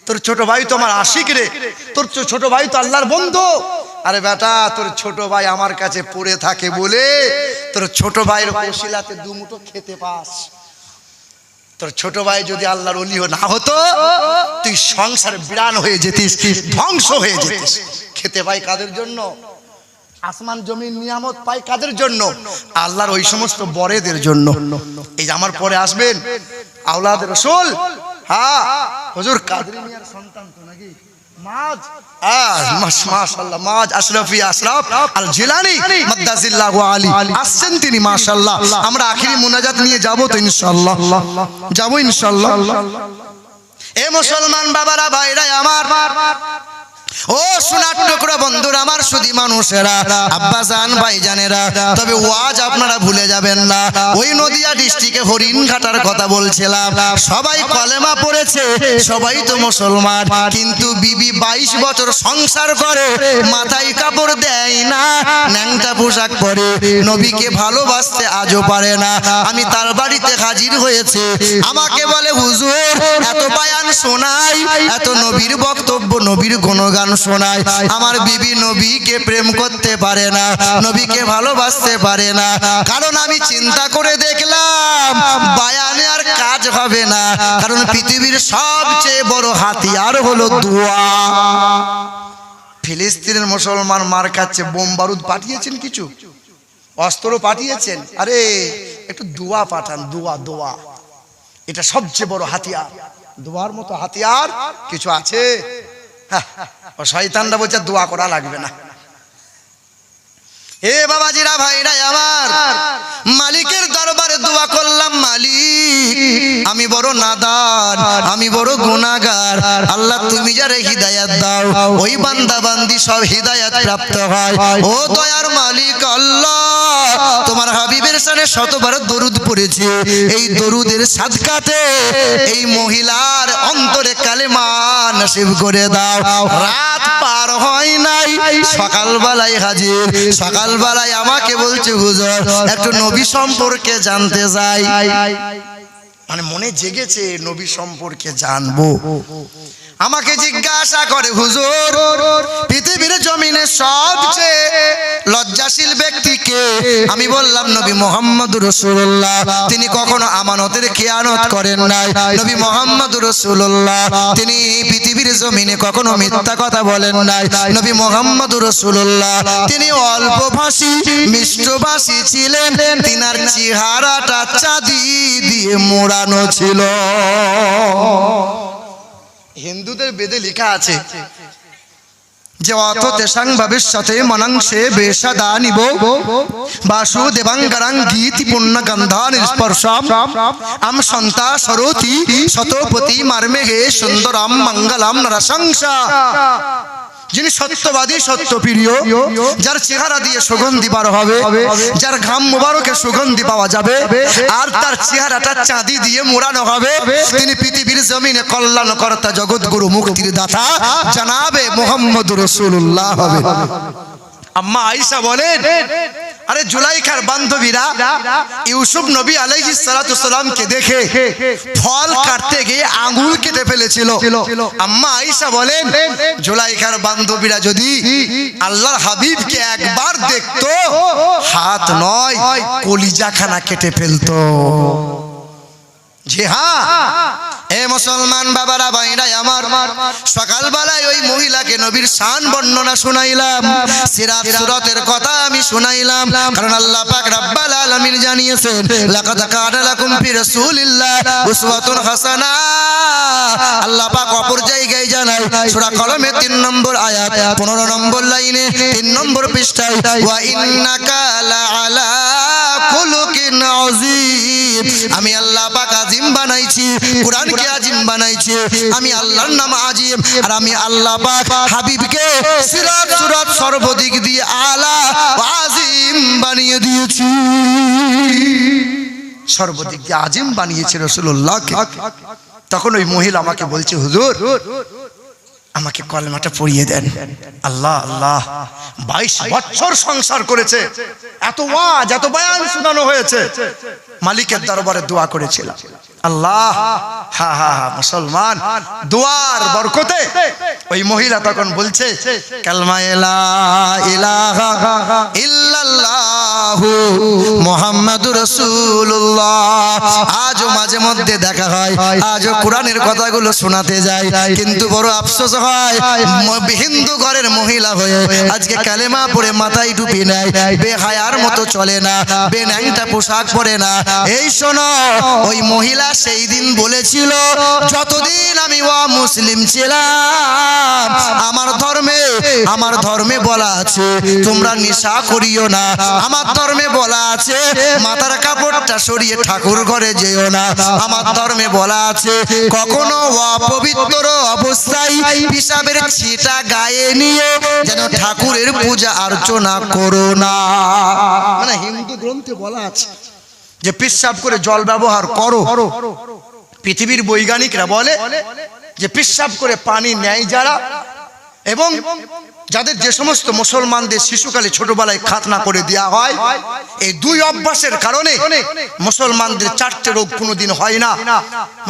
তোর ছোট ভাই তো আমার আশিক রে, তোর ছোট ভাই তো আল্লাহর বন্ধু। আরে বেটা, তোর ছোট ভাই আমার কাছে পড়ে থাকে বলে তোর ছোট ভাইয়ের ওসিলাতে দুমুঠো খেতে পাস। তোর ছোট ভাই যদি আল্লাহর ওলি না হতো, তুই সংসারে বিরান হয়ে যেতিস, ধ্বংস হয়ে যেতিস। খেতে পাই কাদের জন্য? আসমান জমিন নিয়ামত পাই কাদের জন্য? আল্লাহর ওই সমস্ত বরেদের জন্য। এই যে আমার পরে আসবেন আওলাদ রাসূল, হ্যাঁ হুজুর কাদরি মিয়ার সন্তান তো নাকি মাজ, মাশাআল্লাহ, মাজ আশরাফি আশরাফ আল জিলানী মাদ্দাজিল্লাহু আলী আসছেন তিনি, মাশাআল্লাহ। আমরা আখিরি মুনাজাত নিয়ে যাব তো ইনশাআল্লাহ, যাব ইনশাআল্লাহ। এ মুসলমান বাবারা, ভাইরা আমার, ও সোনার টুকরো বন্ধুরা আমার, সুধী মানুষেরা, আব্বাজান ভাইজানেরা, তবে ওয়াজ আপনারা ভুলে যাবেন না। ওই নদিয়া ডিস্ট্রিক্টে হরিণঘাটার কথা বলছিলাম। সবাই কলেমা পড়েছে, সবাই তো মুসলমান, কিন্তু বিবি 22 বছর সংসার করে, মাথায় কাপড় দেয় না, ন্যাংটা পোশাক পরে, নবীকে ভালোবাসতে আজও পারে না। আমি তার বাড়িতে হাজির হয়েছে, আমাকে বলে হুজুর এত বয়ান শোনাই, এত নবীর বক্তব্য, নবীর গুণগান শোনায়, আমার বিবি নবীকে প্রেম করতে পারে না, নবীকে ভালোবাসতে পারে না। কারণ আমি চিন্তা করে দেখলাম বায়ানে আর কাজ হবে না, কারণ পৃথিবীর সবচেয়ে বড় হাতিয়ার হলো দোয়া। ফিলিস্তিনের মুসলমান মার কাছে বোম বারুদ পাঠিয়েছেন, কিছু অস্ত্র পাঠিয়েছেন, আরে একটু দোয়া পাঠান, দোয়া, দোয়া এটা সবচেয়ে বড় হাতিয়ার। দোয়ার মতো হাতিয়ার কিছু আছে? ও শয়তানরা বলছে দোয়া করা লাগবে না। এ বাবাজিরা, ভাইরা আমার, মালিকের দরবারে দোয়া করলাম, মালিক আমি বড় নাদান, আমি বড় গুনাহগার, আল্লাহ তুমি যারে হিদায়াত দাও, ওই বান্দা বান্দি সব হিদায়াত প্রাপ্ত হয়। ও দয়ার মালিক আল্লাহ, তোমার হাবিবের শানে শতবার দরুদ পড়েছে, এই দরুদের সাদকাতে এই মহিলার অন্তরে কালেমা নসিব করে দাও। রাত পার হয় নাই, সকালবেলায় হাজির, সকালবেলায় আমাকে বলছে হুজুর একটু নবী সম্পর্কে জানতে যাই, মানে মনে জেগেছে নবী সম্পর্কে জানবো। আমাকে জিজ্ঞাসা করে হুজুর পৃথিবীর জমিনে সবচেয়ে লজ্জাশীল ব্যক্তি কে? আমি বললাম নবী মুহাম্মদুর রাসূলুল্লাহ, তিনি কখনো আমানতের খেয়ানত করেন নাই। নবী মুহাম্মদুর রাসূলুল্লাহ, তিনি পৃথিবীর জমিনে কখনো মিথ্যা কথা বলেন নাই। নবী মুহাম্মদুর রাসূলুল্লাহ, তিনি অল্পভাষী মিষ্টভাষী ছিলেন, তিনার চেহারাটা চাঁদি দিয়ে মোড়ানো ছিল। হিন্দুদের বেদে লেখা আছে যে অত তেসাং ভবিষ্যতে মনাংশে বেশাদানিব বাসুদেবাঙ্গরাং গীতি পুণ্য গন্ধান স্পর্শাম আম সন্তা সরোতি শতপতি মার্মেহে সুন্দরাম মঙ্গলাম নরসংসা। যিনি সত্যবাদী, সত্যপ্রিয়, যার চেহারা দিয়ে সুগন্ধি বার হবে, যার ঘাম মুবারকে সুগন্ধি পাওয়া যাবে, আর তার চেহারাটা চাঁদি দিয়ে মোড়ানো হবে, তিনি পৃথিবীর জমিনে কল্যাণকর্তা, জগৎগুরু, মুক্তির দাতা জনাবে মুহাম্মদুর রাসূলুল্লাহ হবে। আম্মা আয়েশা বলেন, আরে জুলাইখার বান্ধবীরা ইউসুফ নবী আলাইহিস সালাতু সালামকে দেখে ফল কাটতে গিয়ে আঙ্গুল কেটে ফেলেছিল। আম্মা আয়েশা বলেন, জুলাইখার বান্ধবীরা যদি আল্লাহর হাবিবকে একবার দেখতো, হাত নয় কলিজাখানা কেটে ফেলতো। জি হ্যাঁ, এ মুসলমান বাবারা, ভাইরা আমার, সকালবেলায় ওই মহিলাকে নবীর শান বর্ণনা শুনাইলাম, সিরাত সুরাতের কথা আমি শুনাইলাম, কারণ আল্লাহ পাক রব্বুল আলামিন জানিয়েছেন লাকাদ কানা লাকুম ফি রাসূলিল্লাহ উসওয়াতুন হাসানাহ। আল্লাহ পাক অপর জায়গায় জানায় সূরা কলমের 3 নম্বর আয়াত 15 নম্বর লাইনে 3 নম্বর পৃষ্ঠায়, ওয়া ইন্নাকা লাআলা খুলুকিন আযীম। আমি আল্লাহ পাক আজিম বানাইছি, কোরআনকে আজিম বানাইছি, আমি আল্লাহর নাম আজিম, আর আমি আল্লাহ পাক হাবিবকে সিরাত সুরাত সর্বদিক দিয়ে আলা আজিম বানিয়ে দিয়েছি, সর্বদিক দিয়ে আজিম বানিয়েছে রাসূলুল্লাহকে। তখন ওই মহিলা আমাকে বলছে হুজুর আমাকে কলমাটা পড়িয়ে দেন। আল্লাহ আল্লাহ, 22 বছর সংসার করেছে, এত ওয়াজ এত বয়ান শোনানো হয়েছে, মালিকের দরবারে দোয়া করেছিলাম। আল্লাহ, হা হা হা, মুসলমান দোয়ার বরকতে ওই মহিলা তখন বলছে কালমা লা ইলাহা ইল্লাল্লাহু মুহাম্মাদুর রাসূলুল্লাহ। আজও মাঝে মধ্যে দেখা হয়, আজও কোরআনের কথাগুলো শোনাতে যায়, কিন্তু বড় আফসোস হয় হিন্দু ঘরের মহিলা হয়ে আজকে কালেমা পড়ে মাথায় টুপি নেয়, বেহায়ার মতো চলে না, বেনাইটা পোশাক পরে না। এই শোনো, ওই মহিলা সেই দিন বলেছিল যতদিন আমি মুসলিম ছিলাম আমার ধর্মে বলা আছে তোমরা নেশা করিও না, আমার ধর্মে বলা আছে মাথার কাপড়টা সরিয়ে ঠাকুর ঘরে যেও না, আমার ধর্মে বলা আছে কখনো অপবিত্র অবস্থায় পিশাবের ছিটা গায়ে নিয়ে যেন ঠাকুরের পূজা অর্চনা করো না। মানে হিন্দু গ্রন্থে বলা আছে যে পেশাব করে জল ব্যবহার করো। পৃথিবীর বৈজ্ঞানিকরা বলে যে পেশাব করে পানি নেয় যারা, এবং যাদের যে সমস্ত মুসলমানদের শিশুকালে ছোটবেলায় খাতনা করে দেওয়া হয়, এই দুই অভ্যাসের কারণে মুসলমানদের 4টে রোগ কোনোদিন হয় না।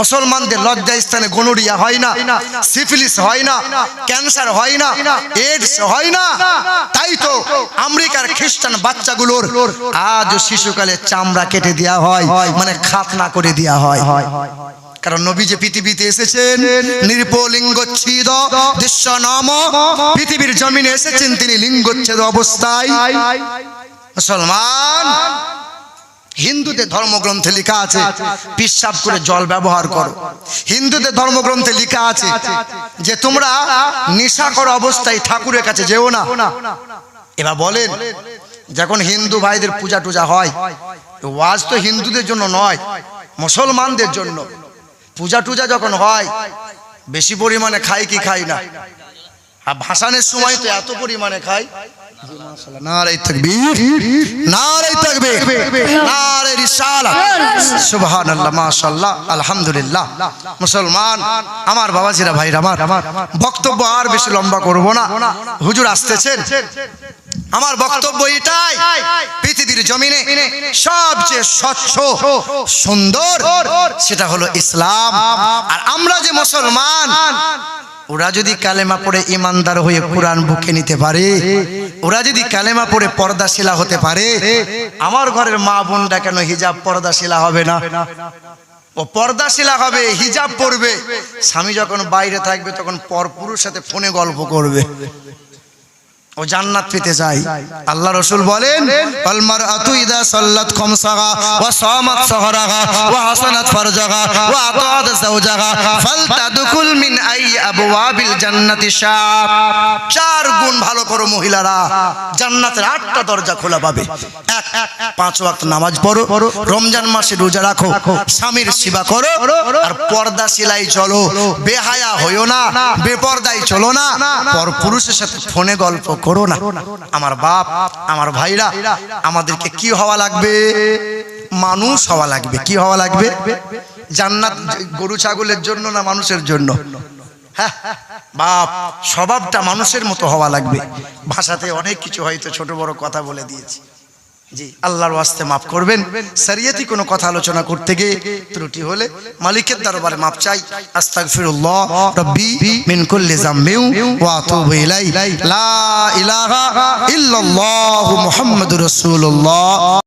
মুসলমানদের লজ্জা স্থানে গনোরিয়া হয় না, সিফিলিস হয় না, ক্যান্সার হয় না, এইডস হয় না। তাই তো আমেরিকার খ্রিস্টান বাচ্চাগুলোর আজও শিশুকালে চামড়া কেটে দেওয়া হয়, মানে খাতনা করে দেওয়া হয়। কারণ নবী যে পৃথিবীতে এসেছেন নির্লিঙ্গচ্ছেদ দৃশ্য নাম, পৃথিবীর জমিনে এসেছেন তিনি লিঙ্গচ্ছেদ অবস্থায়। মুসলমান, হিন্দুদের ধর্মগ্রন্থে লেখা আছে পেশাব করে জল ব্যবহার করো। হিন্দুদের ধর্মগ্রন্থে লেখা আছে যে তোমরা নেশা করা অবস্থায় ঠাকুরের কাছে যেও না। এবার বলেন, যখন হিন্দু ভাইদের পূজা টুজা হয়, ওয়াজ তো হিন্দুদের জন্য নয়, মুসলমানদের জন্য। পূজা টুজা যখন হয় বেশি পরিমাণে খাই কি খাই না? আর ভাসানের সময় তো এত পরিমাণে খাই। নারে তাকবীর, নারে তাকবীর, নারে রিসালাত, সুবহানাল্লাহ, মাশাআল্লাহ, আলহামদুলিল্লাহ। মুসলমান আমার বাবাজিরা, ভাইরা আমার, বক্তব্য আর বেশি লম্বা করব না, হুজুর আসতেছেন। আমার বক্তব্য এটাই, পৃথিবীর জমিনে সবচেয়ে স্বচ্ছ সুন্দর সেটা হলো ইসলাম। আর আমরা যে মুসলমান, ওরা যদি কালেমা পড়ে ইমানদার হয়ে কোরআন বুকে নিতে পারে, ওরা যদি কালেমা পড়ে পর্দাশীলা হতে পারে, আমার ঘরের মা বোনটা কেন হিজাব পর্দাশীলা হবে না? ও পর্দাশীলা হবে, হিজাব পরবে, স্বামী যখন বাইরে থাকবে তখন পরপুরুষের সাথে ফোনে গল্প করবে, ও জান্নাত পেতে চাই। আল্লাহ রাসূল বলেন আল মারআতু ইযা সাল্লাত খামসাহা ওয়া সামাত সাহরাহা ওয়া হাসানাত ফারজাহা ওয়া আতাআত যাওজাহা ফালতাদখুল মিন আই আবওয়াবিল জান্নাতি শাব। 4 গুণ ভালো করো মহিলারা, জান্নাতের 8টা দরজা খোলা পাবে। 1, 5 ওয়াক্ত নামাজ পড়ো, রমজান মাসে রোজা রাখো, স্বামীর সেবা করো, আর পর্দাশীলাই চলো, বেহায়া হইও না, বেপরদাই চলো না, পরপুরুষের সাথে ফোনে গল্প করো না। আমার বাপ, আমার ভাইরা, আমাদেরকে কি হওয়া লাগবে? মানুষ হওয়া লাগবে। কি হওয়া লাগবে? জান্নাত গরু ছাগলের জন্য না মানুষের জন্য? হ্যাঁ বাপ, স্বভাবটা মানুষের মতো হওয়া লাগবে। ভাষাতে অনেক কিছু হয়তো ছোট বড় কথা বলে দিয়েছি, জি আল্লাহর ওয়াস্তে মাফ করবেন। শরীয়তি কোনো কথা আলোচনা করতে গিয়ে ত্রুটি হলে মালিকের দরবারে মাফ চাই। আস্তাগফিরুল্লাহ রাব্বি মিন কুল্লি যামবিন ওয়া আতুবু ইলাইহি। লা ইলাহা ইল্লাল্লাহু মুহাম্মাদুর রাসূলুল্লাহ।